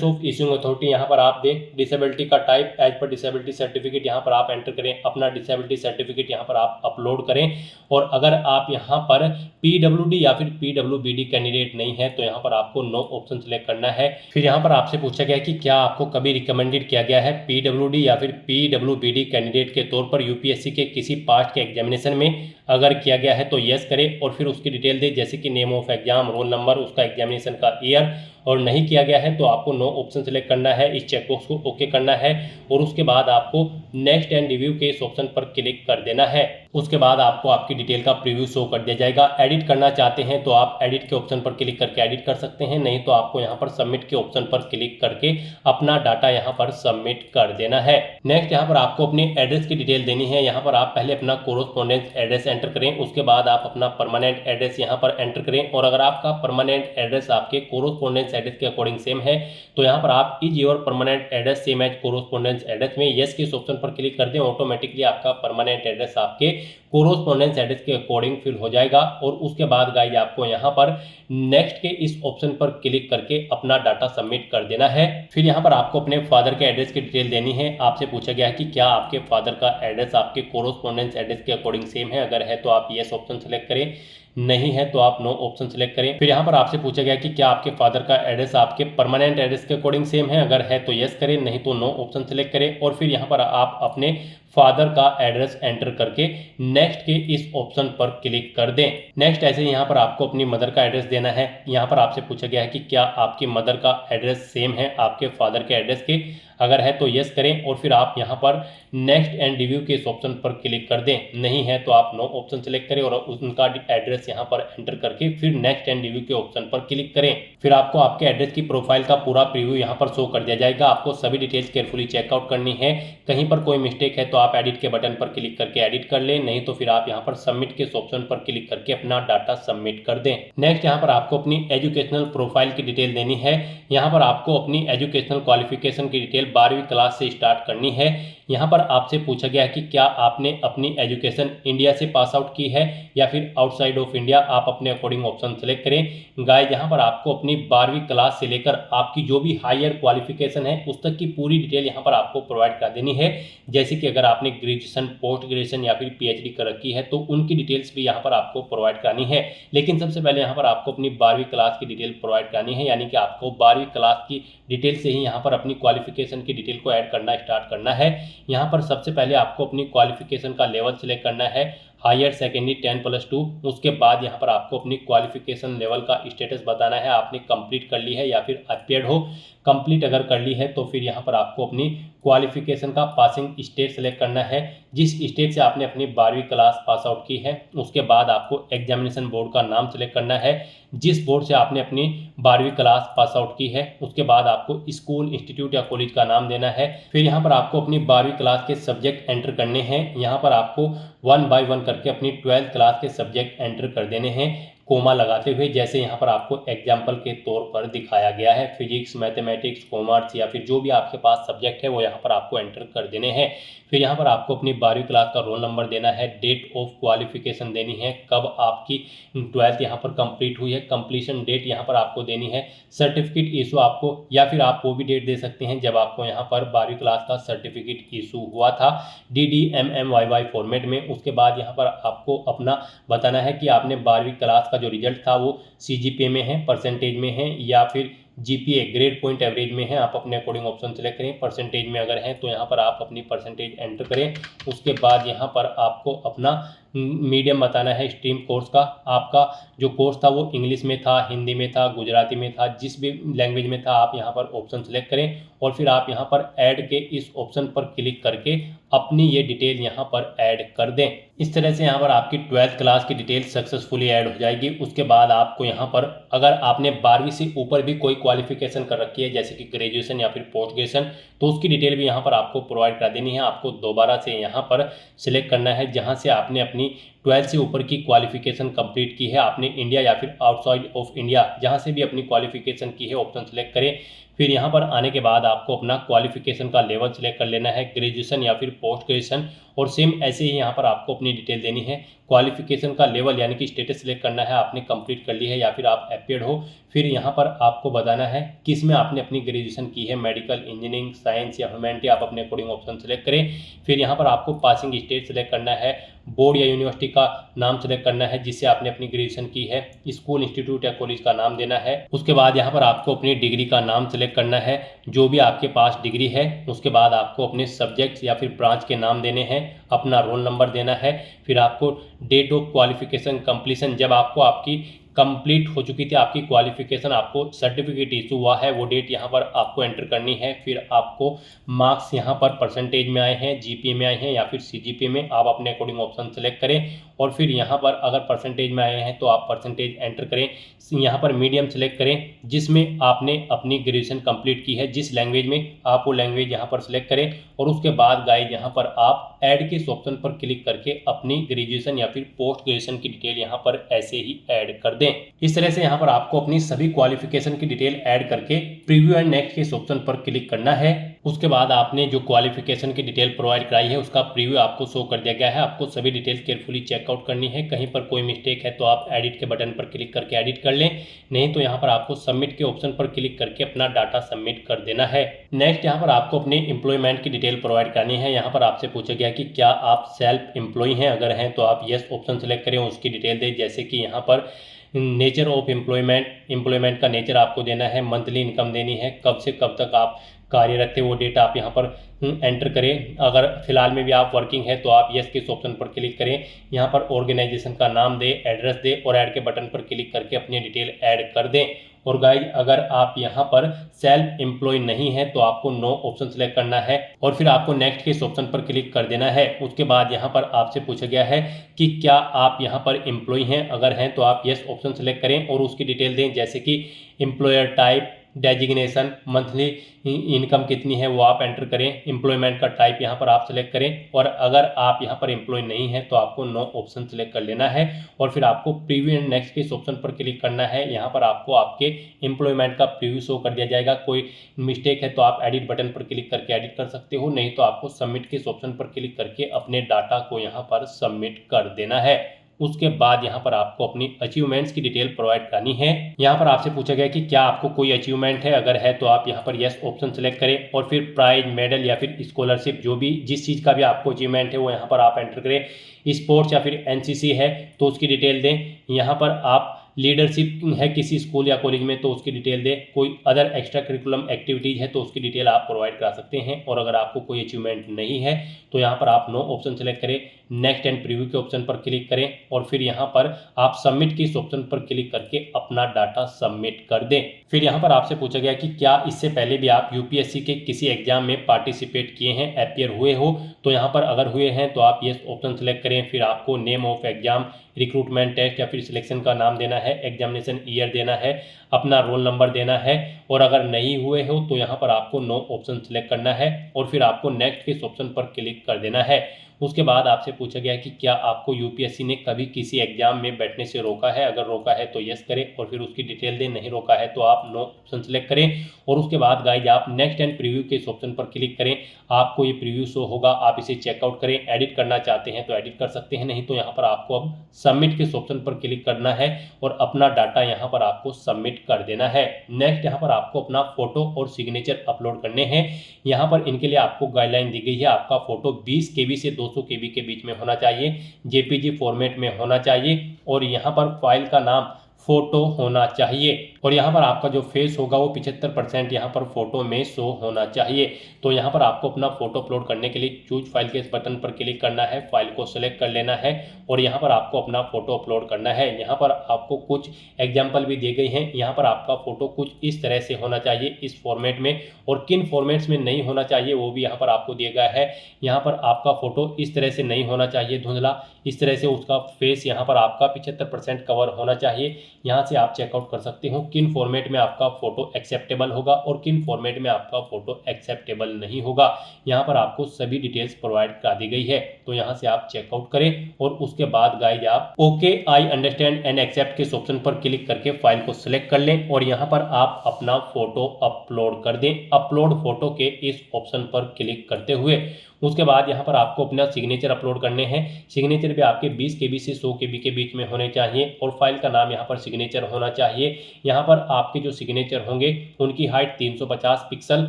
ऑफ इशूइंग अथॉरिटी यहाँ पर आप दें। डिसेबिलिटी का type as per disability certificate यहाँ पर आप एंटर करें। अपना डिसेबिलिटी सर्टिफिकेट यहाँ पर आप अपलोड करें। और अगर आप यहाँ पर PWD या फिर PWBD कैंडिडेट नहीं है तो यहाँ पर आपको नो ऑप्शन सेलेक्ट करना है। फिर यहाँ पर आपसे पूछा गया कि क्या आपको कभी रिकमेंडेड किया गया है PWD या फिर PWBD कैंडिडेट के तौर पर UPSC के किसी पास्ट के एग्जामिनेशन में। अगर किया गया है तो यस करें और फिर उसकी डिटेल दे, जैसे कि name of exam, roll number, उसका एग्जामिनेशन का ईयर। और नहीं किया गया है तो आपको नो ऑप्शन सेलेक्ट करना है, इस चेकबॉक्स को ओके करना है और उसके बाद आपको नेक्स्ट एंड रिव्यू के इस ऑप्शन पर क्लिक कर देना है। उसके बाद आपको आपकी डिटेल का प्रीव्यू शो कर दिया जाएगा। एडिट करना चाहते हैं तो आप एडिट के ऑप्शन पर क्लिक करके एडिट कर सकते हैं, नहीं तो आपको यहाँ पर सबमिट के ऑप्शन पर क्लिक करके अपना डाटा यहाँ पर सबमिट कर देना है। नेक्स्ट यहाँ पर आपको अपनी एड्रेस की डिटेल देनी है। यहाँ पर आप पहले अपना कोरोस्पोंडेंस एड्रेस एंटर करें, उसके बाद आप अपना परमानेंट एड्रेस यहाँ पर एंटर करें। और अगर आपका परमानेंट एड्रेस आपके कोरोस्पोंडेंस एड्रेस के अकॉर्डिंग सेम है तो यहाँ पर आप is your permanent address same as correspondence address में यस के इस ऑप्शन पर क्लिक कर दें। ऑटोमेटिकली आपका परमानेंट एड्रेस आपके कोरोस्पोंडेंस एड्रेस के अकॉर्डिंग फिल हो जाएगा। और उसके बाद गाइस आपको यहाँ पर नेक्स्ट के इस ऑप्शन पर क्लिक करके अपना डाटा सबमिट कर देना है। फिर यहाँ पर आपको अपने फादर के एड्रेस की डिटेल देनी है। आपसे पूछा गया है कि क्या आपके फादर का एड्रेस आपके कोरोस्पोंडेंस एड्रेस के अकॉर्डिंग सेम है। अगर है तो आप यस ऑप्शन सेलेक्ट करें। नहीं है तो आप नो ऑप्शन सेलेक्ट करें। फिर यहाँ पर आपसे पूछा गया कि क्या आपके फादर का एड्रेस आपके परमानेंट एड्रेस के अकॉर्डिंग सेम है, अगर है तो यस करें, नहीं तो नो ऑप्शन सेलेक्ट करें। और फिर यहाँ पर आप अपने फादर का एड्रेस एंटर करके नेक्स्ट के इस ऑप्शन पर क्लिक कर दें। नेक्स्ट ऐसे ही यहाँ पर आपको अपनी मदर का एड्रेस देना है। यहाँ पर आपसे पूछा गया है कि क्या आपकी मदर का एड्रेस सेम है आपके फादर के एड्रेस के, अगर है तो यस करें। और फिर आप यहाँ पर नेक्स्ट एंड रिव्यू के इस ऑप्शन पर क्लिक कर दें, नहीं है तो आप नो ऑप्शन सेलेक्ट करें और उनका एड्रेस यहाँ पर एंटर करके फिर नेक्स्ट एंड रिव्यू के ऑप्शन पर क्लिक करें। फिर आपको आपके एड्रेस की प्रोफाइल का पूरा प्रीव्यू यहाँ पर शो कर दिया जाएगा। आपको सभी डिटेल्स केयरफुली चेकआउट करनी है। कहीं पर कोई मिस्टेक है तो आप एडिट के बटन पर क्लिक करके एडिट कर लें, नहीं तो फिर आप यहाँ पर सबमिट के इस ऑप्शन पर क्लिक करके अपना डाटा सबमिट कर दें। नेक्स्ट यहाँ पर आपको अपनी एजुकेशनल प्रोफाइल की डिटेल देनी है। यहाँ पर आपको अपनी एजुकेशनल क्वालिफिकेशन की डिटेल 12वीं क्लास से स्टार्ट करनी है। यहाँ पर आपसे पूछा गया कि क्या आपने अपनी एजुकेशन इंडिया से पास आउट की है या फिर आउटसाइड ऑफ इंडिया, आप अपने अकॉर्डिंग ऑप्शन सेलेक्ट करें। गाइस यहाँ पर आपको अपनी 12वीं क्लास से लेकर आपकी जो भी हायर क्वालिफिकेशन है उस तक की पूरी डिटेल यहाँ पर आपको प्रोवाइड कर देनी है। जैसे कि अगर आपने ग्रेजुएशन, पोस्ट ग्रेजुएशन या फिर पीएचडी कर रखी है तो उनकी डिटेल्स भी यहाँ पर आपको प्रोवाइड करानी है। लेकिन सबसे पहले यहाँ पर आपको अपनी 12वीं क्लास की डिटेल प्रोवाइड करानी है, यानी कि आपको 12वीं क्लास की डिटेल से ही यहाँ पर अपनी क्वालिफिकेशन की डिटेल को ऐड करना स्टार्ट करना है। यहाँ पर सबसे पहले आपको अपनी क्वालिफिकेशन का लेवल सिलेक्ट करना है, हायर सेकेंडरी 10+2। उसके बाद यहाँ पर आपको अपनी क्वालिफिकेशन लेवल का स्टेटस बताना है, आपने कंप्लीट कर ली है या फिर अपियर्ड हो। कंप्लीट अगर कर ली है तो फिर यहाँ पर आपको अपनी क्वालिफिकेशन का पासिंग स्टेट सेलेक्ट करना है, जिस स्टेट से आपने अपनी 12वीं क्लास पास आउट की है। उसके बाद आपको एग्जामिनेशन बोर्ड का नाम सेलेक्ट करना है, जिस बोर्ड से आपने अपनी 12वीं क्लास पास आउट की है। उसके बाद आपको स्कूल, इंस्टीट्यूट या कॉलेज का नाम देना है। फिर यहाँ पर आपको अपनी 12वीं क्लास के सब्जेक्ट एंटर करने हैं। यहाँ पर आपको 1 बाय 1 करके अपनी 12th क्लास के सब्जेक्ट एंटर कर देने हैं, कोमा लगाते हुए, जैसे यहाँ पर आपको एग्जाम्पल के तौर पर दिखाया गया है। फिजिक्स, मैथमेटिक्स, कॉमर्स या फिर जो भी आपके पास सब्जेक्ट है वो यहाँ पर आपको एंटर कर देने हैं। फिर यहाँ पर आपको अपनी 12वीं क्लास का रोल नंबर देना है, डेट ऑफ क्वालिफिकेशन देनी है, कब आपकी 12th यहाँ पर कंप्लीट हुई है, कंप्लीशन डेट यहाँ पर आपको देनी है, सर्टिफिकेट इशू आपको, या फिर आप वो भी डेट दे सकते हैं जब आपको यहाँ पर 12वीं क्लास का सर्टिफिकेट इशू हुआ था DDMMYY फॉर्मेट में। उसके बाद यहाँ पर आपको अपना बताना है कि आपने 12वीं क्लास जो रिजल्ट था वो CGPA में है, परसेंटेज में है, या फिर GPA ग्रेड पॉइंट एवरेज में है। आप अपने अकॉर्डिंग ऑप्शन सेलेक्ट करें। परसेंटेज में अगर है तो यहाँ पर आप अपनी परसेंटेज एंटर करें। उसके बाद यहाँ पर आपको अपना मीडियम बताना है स्ट्रीम कोर्स का। आपका जो कोर्स था वो इंग्लिश में था, हिंदी में था, गुजराती में था, जिस भी लैंग्वेज में था आप यहाँ पर ऑप्शन सेलेक्ट करें और फिर आप यहाँ पर ऐड के इस ऑप्शन पर क्लिक करके अपनी ये डिटेल यहाँ पर ऐड कर दें। इस तरह से यहाँ पर आपकी 12th क्लास की डिटेल सक्सेसफुली ऐड हो जाएगी। उसके बाद आपको यहाँ पर अगर आपने 12वीं से ऊपर भी कोई क्वालिफिकेशन कर रखी है जैसे कि ग्रेजुएशन या फिर पोस्ट ग्रेजुएशन, तो उसकी डिटेल भी यहाँ पर आपको प्रोवाइड करा देनी है। आपको दोबारा से यहाँ पर सिलेक्ट करना है जहाँ से आपने अपनी 12th से ऊपर की क्वालिफिकेशन कंप्लीट की है, आपने इंडिया या फिर आउटसाइड ऑफ इंडिया जहाँ से भी अपनी क्वालिफिकेशन की है ऑप्शन सेलेक्ट करें। फिर यहाँ पर आने के बाद आपको अपना क्वालिफिकेशन का लेवल सेलेक्ट कर लेना है, ग्रेजुएशन या फिर पोस्ट ग्रेजुएशन, और सेम ऐसे ही यहाँ पर आपको अपनी डिटेल देनी है। क्वालिफिकेशन का लेवल यानी कि स्टेटस सेलेक्ट करना है, आपने कंप्लीट कर ली है या फिर आप अपियर्ड हो। फिर यहाँ पर आपको बताना है किस में आपने अपनी ग्रेजुएशन की है, मेडिकल, इंजीनियरिंग, साइंस या ह्यूमैनिटी, आप अपने अकॉर्डिंग ऑप्शन सेलेक्ट करें। फिर यहाँ पर आपको पासिंग स्टेट सेलेक्ट करना है, बोर्ड या यूनिवर्सिटी का नाम सेलेक्ट करना है जिससे आपने अपनी ग्रेजुएशन की है, स्कूल, इंस्टीट्यूट या कॉलेज का नाम देना है। उसके बाद यहाँ पर आपको अपनी डिग्री का नाम सेलेक्ट करना है, जो भी आपके पास डिग्री है। उसके बाद आपको अपने सब्जेक्ट्स या फिर ब्रांच के नाम देने हैं, अपना रोल नंबर देना है। फिर आपको डेट ऑफ क्वालिफिकेशन कंप्लीशन, जब आपको आपकी कंप्लीट हो चुकी थी आपकी क्वालिफिकेशन, आपको सर्टिफिकेट इशू हुआ है, वो डेट यहाँ पर आपको एंटर करनी है। फिर आपको मार्क्स यहाँ पर परसेंटेज में आए हैं, GPA में आए हैं या फिर CGPA में, आप अपने अकॉर्डिंग ऑप्शन सेलेक्ट करें। और फिर यहाँ पर अगर परसेंटेज में आए हैं तो आप परसेंटेज एंटर करें। यहाँ पर मीडियम सेलेक्ट करें जिसमें आपने अपनी ग्रेजुएशन कंप्लीट की है, जिस लैंग्वेज में आप वो लैंग्वेज यहाँ पर सेलेक्ट करें। और उसके बाद गाइस यहाँ पर आप ऐड के इस ऑप्शन पर क्लिक करके अपनी ग्रेजुएशन या फिर पोस्ट ग्रेजुएशन की डिटेल यहाँ पर ऐसे ही ऐड कर दें। इस तरह से यहाँ पर आपको अपनी सभी क्वालिफिकेशन की डिटेल ऐड करके प्रीव्यू एंड नेक्स्ट के इस ऑप्शन पर क्लिक करना है। उसके बाद आपने जो क्वालिफिकेशन की डिटेल प्रोवाइड कराई है उसका प्रीव्यू आपको शो कर दिया गया है। आपको सभी डिटेल्स केयरफुली चेकआउट करनी है। कहीं पर कोई मिस्टेक है तो आप एडिट के बटन पर क्लिक करके एडिट कर लें, नहीं तो यहाँ पर आपको सबमिट के ऑप्शन पर क्लिक करके अपना डाटा सबमिट कर देना है। नेक्स्ट यहाँ पर आपको अपनी एम्प्लॉयमेंट की डिटेल प्रोवाइड करनी है। यहाँ पर आपसे पूछा गया कि क्या आप सेल्फ एम्प्लॉय हैं, अगर हैं तो आप यस ऑप्शन सेलेक्ट करें, उसकी डिटेल दें। जैसे कि यहाँ पर नेचर ऑफ एम्प्लॉयमेंट का नेचर आपको देना है, मंथली इनकम देनी है, कब से कब तक आप कार्यरत थे वो डेट आप यहाँ पर एंटर करें। अगर फिलहाल में भी आप वर्किंग है तो आप यस के इस ऑप्शन पर क्लिक करें। यहाँ पर ऑर्गेनाइजेशन का नाम दें, एड्रेस दें और ऐड के बटन पर क्लिक करके अपनी डिटेल ऐड कर दें। और गाइज अगर आप यहाँ पर सेल्फ एम्प्लॉय नहीं है तो आपको नो ऑप्शन सेलेक्ट करना है और फिर आपको नेक्स्ट के इस ऑप्शन पर क्लिक कर देना है। उसके बाद यहाँ पर आपसे पूछा गया है कि क्या आप यहाँ पर एम्प्लॉय हैं, अगर हैं तो आप यस ऑप्शन सेलेक्ट करें और उसकी डिटेल दें। जैसे कि employer type, designation, monthly income कितनी है वो आप एंटर करें, एम्प्लॉयमेंट का टाइप यहाँ पर आप सेलेक्ट करें। और अगर आप यहाँ पर एम्प्लॉय नहीं है तो आपको नो ऑप्शन सेलेक्ट कर लेना है और फिर आपको प्रीव्यू एंड नेक्स्ट के इस ऑप्शन पर क्लिक करना है। यहाँ पर आपको आपके एम्प्लॉयमेंट का प्रीव्यू शो कर दिया जाएगा। कोई मिस्टेक है तो आप एडिट बटन पर क्लिक करके एडिट कर सकते हो, नहीं तो आपको सबमिट के इस ऑप्शन पर क्लिक करके अपने डाटा को यहाँ पर सबमिट कर देना है। उसके बाद यहाँ पर आपको अपनी अचीवमेंट्स की डिटेल प्रोवाइड करनी है। यहाँ पर आपसे पूछा गया कि क्या आपको कोई अचीवमेंट है, अगर है तो आप यहाँ पर यस ऑप्शन सेलेक्ट करें और फिर प्राइज, मेडल या फिर स्कॉलरशिप, जो भी जिस चीज़ का भी आपको अचीवमेंट है वो यहाँ पर आप एंटर करें। स्पोर्ट्स या फिर एनसीसी है तो उसकी डिटेल दें। यहाँ पर आप लीडरशिप है किसी स्कूल या कॉलेज में तो उसकी डिटेल दें। कोई अदर एक्स्ट्रा करिकुलम एक्टिविटीज़ है तो उसकी डिटेल आप प्रोवाइड करा सकते हैं। और अगर आपको कोई अचीवमेंट नहीं है तो यहाँ पर आप नो ऑप्शन सेलेक्ट करें, नेक्स्ट एंड प्रीव्यू के ऑप्शन पर क्लिक करें और फिर यहाँ पर आप सबमिट के इस ऑप्शन पर क्लिक करके अपना डाटा सबमिट कर दें। फिर यहाँ पर आपसे पूछा गया कि क्या इससे पहले भी आप यूपीएससी के किसी एग्जाम में पार्टिसिपेट किए हैं, अपीयर हुए हो, तो यहाँ पर अगर हुए हैं तो आप यस ऑप्शन सेलेक्ट करें। फिर आपको name of exam, recruitment test या फिर सिलेक्शन का नाम देना है, एग्जामिनेशन ईयर देना है, अपना रोल नंबर देना है। और अगर नहीं हुए हो तो यहाँ पर आपको नो ऑप्शन सेलेक्ट करना है और फिर आपको नेक्स्ट के इस ऑप्शन पर क्लिक कर देना है। उसके बाद आपसे पूछा गया कि क्या आपको यूपीएससी ने कभी किसी एग्जाम में बैठने से रोका है, अगर रोका है तो यस करें और फिर उसकी डिटेल दें, नहीं रोका है तो आप नो ऑप्शन सेलेक्ट करें। और उसके बाद गाइज आप नेक्स्ट एंड प्रीव्यू के इस ऑप्शन पर क्लिक करें। आपको ये प्रीव्यू शो होगा, आप इसे चेकआउट करें। एडिट करना चाहते हैं तो एडिट कर सकते हैं, नहीं तो यहाँ पर आपको अब सबमिट के इस ऑप्शन पर क्लिक करना है और अपना डाटा यहाँ पर आपको सबमिट कर देना है। नेक्स्ट यहाँ पर आपको अपना फोटो और सिग्नेचर अपलोड करने हैं। यहाँ पर इनके लिए आपको गाइडलाइन दी गई है, आपका फोटो 20 KB से 200 KB के बीच में होना चाहिए, जेपीजी फॉर्मेट में होना चाहिए और यहाँ पर फाइल का नाम फोटो होना चाहिए और यहाँ पर आपका जो फेस होगा वो 75% यहाँ पर फोटो में शो होना चाहिए। तो यहाँ पर आपको अपना फोटो अपलोड करने के लिए चूज फाइल के इस बटन पर क्लिक करना है, फाइल को सिलेक्ट कर लेना है और यहाँ पर आपको अपना फोटो अपलोड करना है। यहाँ पर आपको कुछ एग्जाम्पल भी दिए गए हैं। यहाँ पर आपका फोटो कुछ इस तरह से होना चाहिए, इस फॉर्मेट में, और किन फॉर्मेट्स में नहीं होना चाहिए वो भी यहाँ पर आपको दिया गया है। यहाँ पर आपका फोटो इस तरह से नहीं होना चाहिए धुंधला, इस तरह से उसका फेस यहाँ पर आपका 75% कवर होना चाहिए। यहाँ से आप चेकआउट कर सकते हो किन फॉर्मेट में आपका फोटो एक्सेप्टेबल होगा और किन फॉर्मेट में आपका फोटो एक्सेप्टेबल नहीं होगा। यहाँ पर आपको सभी डिटेल्स प्रोवाइड करा दी गई है, तो यहाँ से आप चेकआउट करें और उसके बाद गाइज आप okay I understand and accept के इस ऑप्शन पर क्लिक करके फाइल को सिलेक्ट कर लें और यहाँ पर आप अपना फोटो अपलोड कर दें। अपलोड फोटो के इस ऑप्शन पर क्लिक करते हुए उसके बाद यहाँ पर आपको अपना सिग्नेचर अपलोड करने हैं। सिग्नेचर भी आपके 20 KB से 100 KB के बीच में होने चाहिए और फाइल का नाम यहाँ पर सिग्नेचर होना चाहिए। यहाँ पर आपके जो सिग्नेचर होंगे उनकी हाइट 350 पिक्सल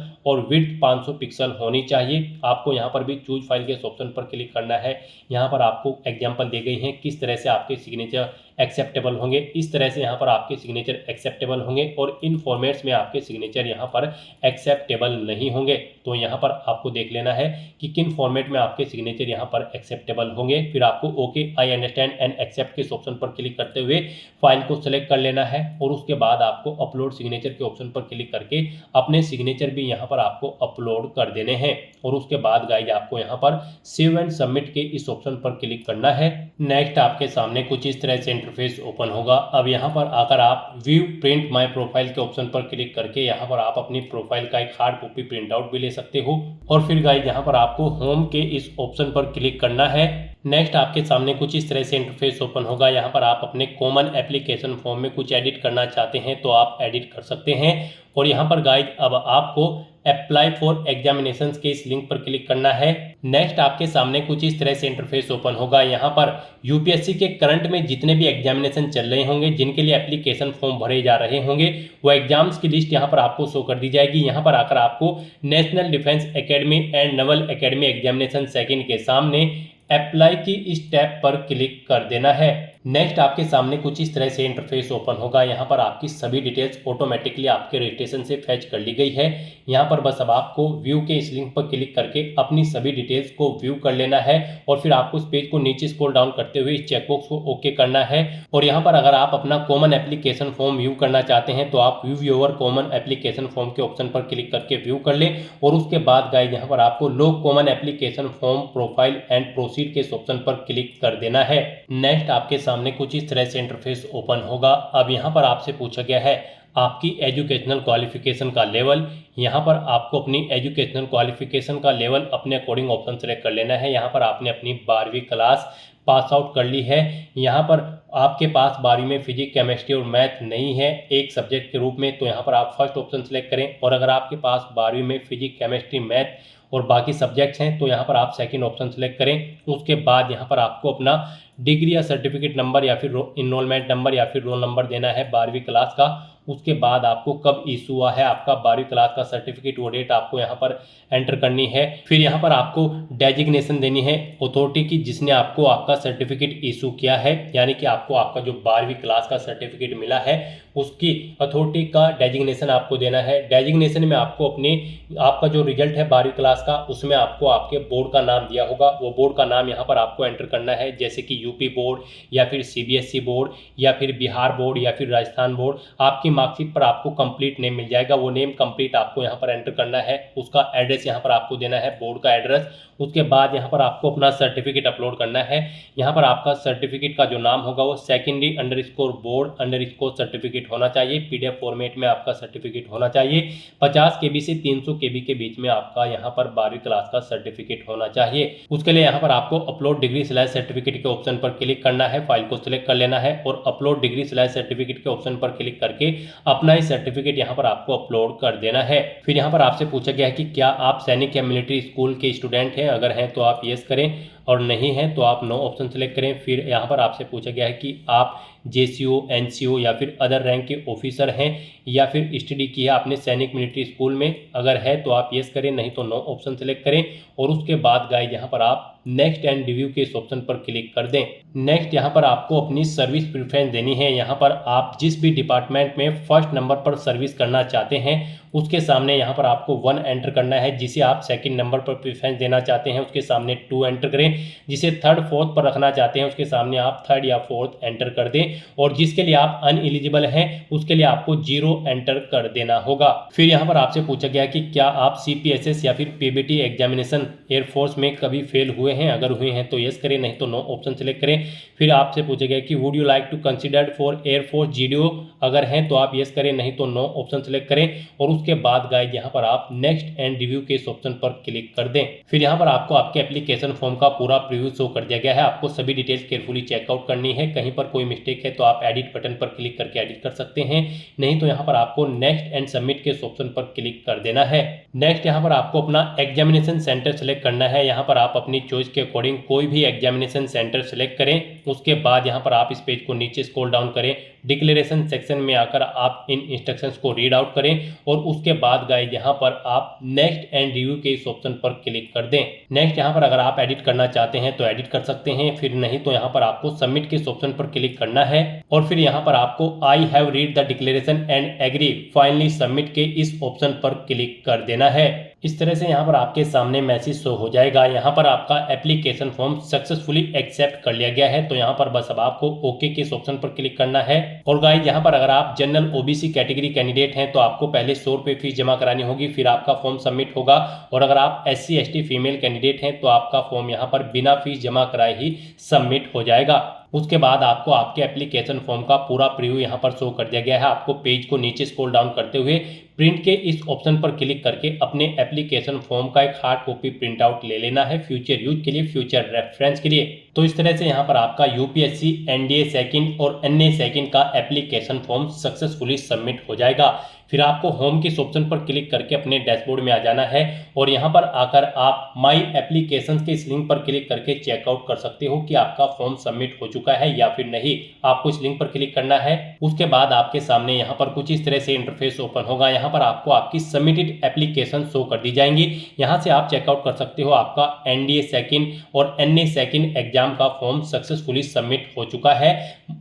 और विड्थ 500 पिक्सल होनी चाहिए। आपको यहाँ पर भी चूज फाइल के इस ऑप्शन पर क्लिक करना है। यहाँ पर आपको एग्जाम्पल दी गई हैं किस तरह से आपके सिग्नेचर एक्सेप्टेबल होंगे, इस तरह से यहाँ पर आपके सिग्नेचर एक्सेप्टेबल होंगे और इन फॉर्मेट्स में आपके सिग्नेचर यहाँ पर एक्सेप्टेबल नहीं होंगे। तो यहाँ पर आपको देख लेना है कि किन फॉर्मेट में आपके सिग्नेचर यहाँ पर एक्सेप्टेबल होंगे। फिर आपको okay I understand and accept के इस ऑप्शन पर क्लिक करते हुए फाइल को सिलेक्ट कर लेना है और उसके बाद आपको अपलोड सिग्नेचर के ऑप्शन पर क्लिक करके अपने सिग्नेचर भी यहाँ पर आपको अपलोड कर देने हैं और उसके बाद गाइज आपको यहाँ पर सेव एंड सबमिट के इस ऑप्शन पर क्लिक करना है। नेक्स्ट आपके सामने कुछ इस तरह से इंटरफेस ओपन होगा। अब यहाँ पर आकर आप व्यू प्रिंट माय प्रोफाइल के ऑप्शन पर क्लिक करके यहाँ पर आप अपनी प्रोफाइल का एक हार्ड कॉपी प्रिंट आउट भी ले सकते हो और फिर गाइज यहाँ पर आपको होम के इस ऑप्शन पर क्लिक करना है। नेक्स्ट आपके सामने कुछ इस तरह से इंटरफेस ओपन होगा। यहाँ पर आप अपने कॉमन एप्लीकेशन फॉर्म में कुछ एडिट करना चाहते हैं तो आप एडिट कर सकते हैं और यहाँ पर गाइज अब आपको अप्लाई फॉर एग्जामिनेशंस के इस लिंक पर क्लिक करना है। नेक्स्ट आपके सामने कुछ इस तरह से इंटरफेस ओपन होगा। यहाँ पर यूपीएससी के करंट में जितने भी एग्जामिनेशन चल रहे होंगे, जिनके लिए एप्लीकेशन फॉर्म भरे जा रहे होंगे, वो एग्जाम्स की लिस्ट यहाँ पर आपको शो कर दी जाएगी। यहाँ पर आकर आपको national defence academy and Naval academy examination second के सामने अप्लाई की इस टैब पर क्लिक कर देना है। नेक्स्ट आपके सामने कुछ इस तरह से इंटरफेस ओपन होगा। यहाँ पर आपकी सभी डिटेल्स ऑटोमेटिकली आपके रजिस्ट्रेशन से फैच कर ली गई है। यहाँ पर बस अब आपको व्यू के इस लिंक पर क्लिक करके अपनी सभी डिटेल्स को व्यू कर लेना है और फिर आपको इस पेज को नीचे स्क्रॉल डाउन करते हुए इस चेकबॉक्स को ओके करना है। और यहाँ पर अगर आप अपना कॉमन एप्लीकेशन फॉर्म व्यू करना चाहते हैं तो आप view your common application form के ऑप्शन पर क्लिक करके व्यू कर लें और उसके बाद गाइस यहाँ पर आपको लोग common application form profile and proceed के ऑप्शन पर क्लिक कर देना है। नेक्स्ट आपके सामने कुछ इस तरह से इंटरफेस ओपन होगा। अब यहाँ पर आपसे पूछा गया है आपकी एजुकेशनल क्वालिफिकेशन का लेवल। यहाँ पर आपको अपनी एजुकेशनल क्वालिफिकेशन का लेवल अपने अकॉर्डिंग ऑप्शन सेलेक्ट कर लेना है। यहाँ पर आपने अपनी 12वीं क्लास पास आउट कर ली है। यहाँ पर आपके पास 12वीं में फिजिक्स केमिस्ट्री और मैथ नहीं है एक सब्जेक्ट के रूप में, तो यहाँ पर आप फर्स्ट ऑप्शन सेलेक्ट करें। और अगर आपके पास 12वीं में फिजिक्स केमिस्ट्री मैथ और बाकी सब्जेक्ट्स हैं तो यहाँ पर आप सेकंड ऑप्शन सेलेक्ट करें। उसके बाद यहाँ पर आपको अपना डिग्री या सर्टिफिकेट नंबर या फिर इनरोलमेंट नंबर या फिर रोल नंबर देना है 12वीं क्लास का। उसके बाद आपको कब इशू हुआ है आपका 12वीं क्लास का सर्टिफिकेट, वो डेट आपको यहाँ पर एंटर करनी है। फिर यहाँ पर आपको डेजिग्नेशन देनी है अथॉरिटी की जिसने आपको आपका सर्टिफिकेट इशू किया है, यानी कि आपको आपका जो 12वीं क्लास का सर्टिफिकेट मिला है उसकी अथॉरिटी का डेजिग्नेशन आपको देना है। डेजिग्नेशन में आपको अपने आपका जो रिजल्ट है 12वीं क्लास का उसमें आपको आपके बोर्ड का नाम दिया होगा, वो बोर्ड का नाम यहाँ पर आपको एंटर करना है, जैसे कि यूपी बोर्ड या फिर सीबीएसई बोर्ड या फिर बिहार बोर्ड या फिर राजस्थान बोर्ड। आपकी मार्कशीट पर आपको कंप्लीट नेम मिल जाएगा, वो नेम कंप्लीट आपको यहाँ पर एंटर करना है। उसका एड्रेस यहाँ पर आपको देना है, बोर्ड का एड्रेस। उसके बाद यहाँ पर आपको अपना सर्टिफिकेट अपलोड करना है। यहाँ पर आपका सर्टिफिकेट का जो नाम होगा वो secondary_board_certificate सर्टिफिकेट होना चाहिए। पीडीएफ फॉर्मेट में आपका सर्टिफिकेट होना चाहिए। 50 KB से 300 KB के बीच में आपका यहाँ पर 12वीं क्लास का सर्टिफिकेट होना चाहिए। उसके लिए यहाँ पर आपको अपलोड डिग्री/सर्टिफिकेट के ऑप्शन पर क्लिक करना है, फाइल को सिलेक्ट कर लेना है और अपलोड डिग्री/सर्टिफिकेट के ऑप्शन पर क्लिक करके अपना ही सर्टिफिकेट यहाँ पर आपको अपलोड कर देना है। फिर यहाँ पर आपसे पूछा गया है कि क्या आप सैनिक या मिलिट्री स्कूल के स्टूडेंट हैं, अगर हैं तो आप यस करें और नहीं है तो आप नो ऑप्शन सेलेक्ट करें। फिर यहाँ पर आपसे पूछा गया है कि आप जेसीओ, एनसीओ या फिर अदर रैंक के ऑफिसर हैं या फिर स्टडी किया आपने सैनिक मिलिट्री स्कूल में, अगर है तो आप यस करें, नहीं तो नो ऑप्शन सेलेक्ट करें। और उसके बाद गाइस यहाँ पर आप नेक्स्ट एंड रिव्यू के इस ऑप्शन पर क्लिक कर दें। नेक्स्ट यहाँ पर आपको अपनी सर्विस प्रेफरेंस देनी है। यहाँ पर आप जिस भी डिपार्टमेंट में फर्स्ट नंबर पर सर्विस करना चाहते हैं उसके सामने यहाँ पर आपको 1 एंटर करना है। जिसे आप सेकंड नंबर पर प्रेफरेंस देना चाहते हैं उसके सामने 2 एंटर करें। जिसे थर्ड फोर्थ पर रखना चाहते हैं उसके सामने आप थर्ड या फोर्थ एंटर कर दें। और जिसके लिए आप अनएलिजिबल हैं उसके लिए आपको 0 एंटर कर देना होगा। फिर यहाँ पर आपसे पूछा गया कि क्या आप CPSS या फिर PBT एग्जामिनेशन एयरफोर्स में कभी फेल हुए हैं, अगर हुए हैं तो यस करें, नहीं तो नो ऑप्शन सेलेक्ट करें। फिर आपसे पूछा गया कि would you like to considered for air force GDO, अगर हैं तो आप यस करें, नहीं तो नो ऑप्शन सेलेक्ट करें। और उसके बाद गाइस यहाँ पर आप नेक्स्ट एंड रिव्यू के इस ऑप्शन पर क्लिक कर दें। फिर यहाँ पर आपको आपके एप्लीकेशन फॉर्म का पूरा प्रीव्यू शो कर दिया गया है। आपको सभी डिटेल्स केयरफुली चेकआउट करनी है। कहीं पर कोई मिस्टेक है तो आप एडिट बटन पर क्लिक करके एडिट कर सकते हैं, नहीं तो यहाँ पर आपको नेक्स्ट एंड सबमिट के इस ऑप्शन पर क्लिक कर देना है। नेक्स्ट यहाँ पर आपको अपना एग्जामिनेशन सेंटर सेलेक्ट करना है। यहाँ पर आप अपनी चॉइस के अकॉर्डिंग कोई भी एग्जामिनेशन सेंटर सेलेक्ट करें। उसके बाद यहाँ पर आप इस पेज को नीचे स्क्रॉल डाउन करें, डिक्लेरेशन सेक्शन में आकर आप इन इंस्ट्रक्शंस को रीड आउट करें और उसके बाद गाइस यहाँ पर आप नेक्स्ट एंड रिव्यू के इस ऑप्शन पर क्लिक कर दें। नेक्स्ट यहाँ पर अगर आप एडिट करना चाहते हैं तो एडिट कर सकते हैं, फिर नहीं तो यहाँ पर आपको सबमिट के इस ऑप्शन पर क्लिक करना है और फिर यहाँ पर आपको I have read the declaration and agree finally submit के इस ऑप्शन पर क्लिक कर देना है। इस तरह से यहाँ पर आपके सामने मैसेज शो हो जाएगा। यहाँ पर आपका एप्लीकेशन फॉर्म सक्सेसफुली एक्सेप्ट कर लिया गया है, तो यहाँ पर बस अब आपको ओके के इस ऑप्शन पर क्लिक करना है। और गाइस यहाँ पर अगर आप जनरल OBC कैटेगरी कैंडिडेट हैं तो आपको पहले 100 रुपये फीस जमा करानी होगी, फिर आपका फॉर्म सबमिट होगा। और अगर आप SC ST फीमेल कैंडिडेट हैं तो आपका फॉर्म यहाँ पर बिना फीस जमा कराए ही सबमिट हो जाएगा। उसके बाद आपको आपके एप्लीकेशन फॉर्म का पूरा प्रीव्यू यहाँ पर शो कर दिया गया है। आपको पेज को नीचे स्क्रॉल डाउन करते हुए प्रिंट के इस ऑप्शन पर क्लिक करके अपने एप्लीकेशन फॉर्म का एक हार्ड कॉपी प्रिंट आउट ले लेना है फ्यूचर यूज के लिए, फ्यूचर रेफरेंस के लिए। तो इस तरह से यहाँ पर आपका UPSC NDA सेकंड और NA सेकंड का एप्लीकेशन फॉर्म सक्सेसफुली सबमिट हो जाएगा। फिर आपको होम के इस ऑप्शन पर क्लिक करके अपने डैशबोर्ड में आ जाना है और यहाँ पर आकर आप माई एप्लीकेशन के इस लिंक पर क्लिक करके चेकआउट कर सकते हो कि आपका फॉर्म सबमिट हो चुका है या फिर नहीं। आपको इस लिंक पर क्लिक करना है। उसके बाद आपके सामने यहाँ पर कुछ इस तरह से इंटरफेस ओपन होगा। यहाँ पर आपको आपकी सबमिटेड एप्लीकेशन शो कर दी जाएंगी। यहाँ से आप चेकआउट कर सकते हो आपका एनडीए सेकंड और एनए सेकंड एग्जाम का फॉर्म सक्सेसफुली सबमिट हो चुका है।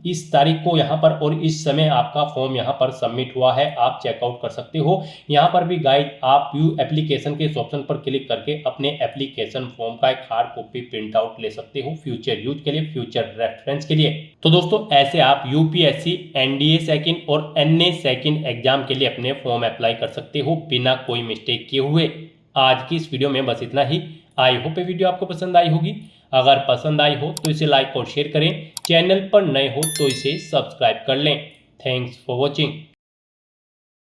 इस तारीख को यहाँ पर और इस समय आपका फॉर्म यहाँ पर सबमिट हुआ है, आप चेकआउट कर सकते हो। यहाँ पर भी गाइड आप व्यू एप्लीकेशन के इस ऑप्शन पर क्लिक करके अपने एप्लीकेशन फॉर्म का एक हार्ड कॉपी प्रिंट आउट ले सकते हो फ्यूचर यूज के लिए, फ्यूचर रेफरेंस के लिए। तो दोस्तों ऐसे आप यूपीएससी एनडीए सेकंड और एनए सेकंड एग्जाम के लिए अपने फॉर्म अप्लाई कर सकते हो बिना कोई मिस्टेक किए हुए। आज की इस वीडियो में बस इतना ही। आई होप ये वीडियो आपको पसंद आई होगी। अगर पसंद आई हो तो इसे लाइक और शेयर करें। चैनल पर नए हो तो इसे सब्सक्राइब कर लें। Thanks for watching.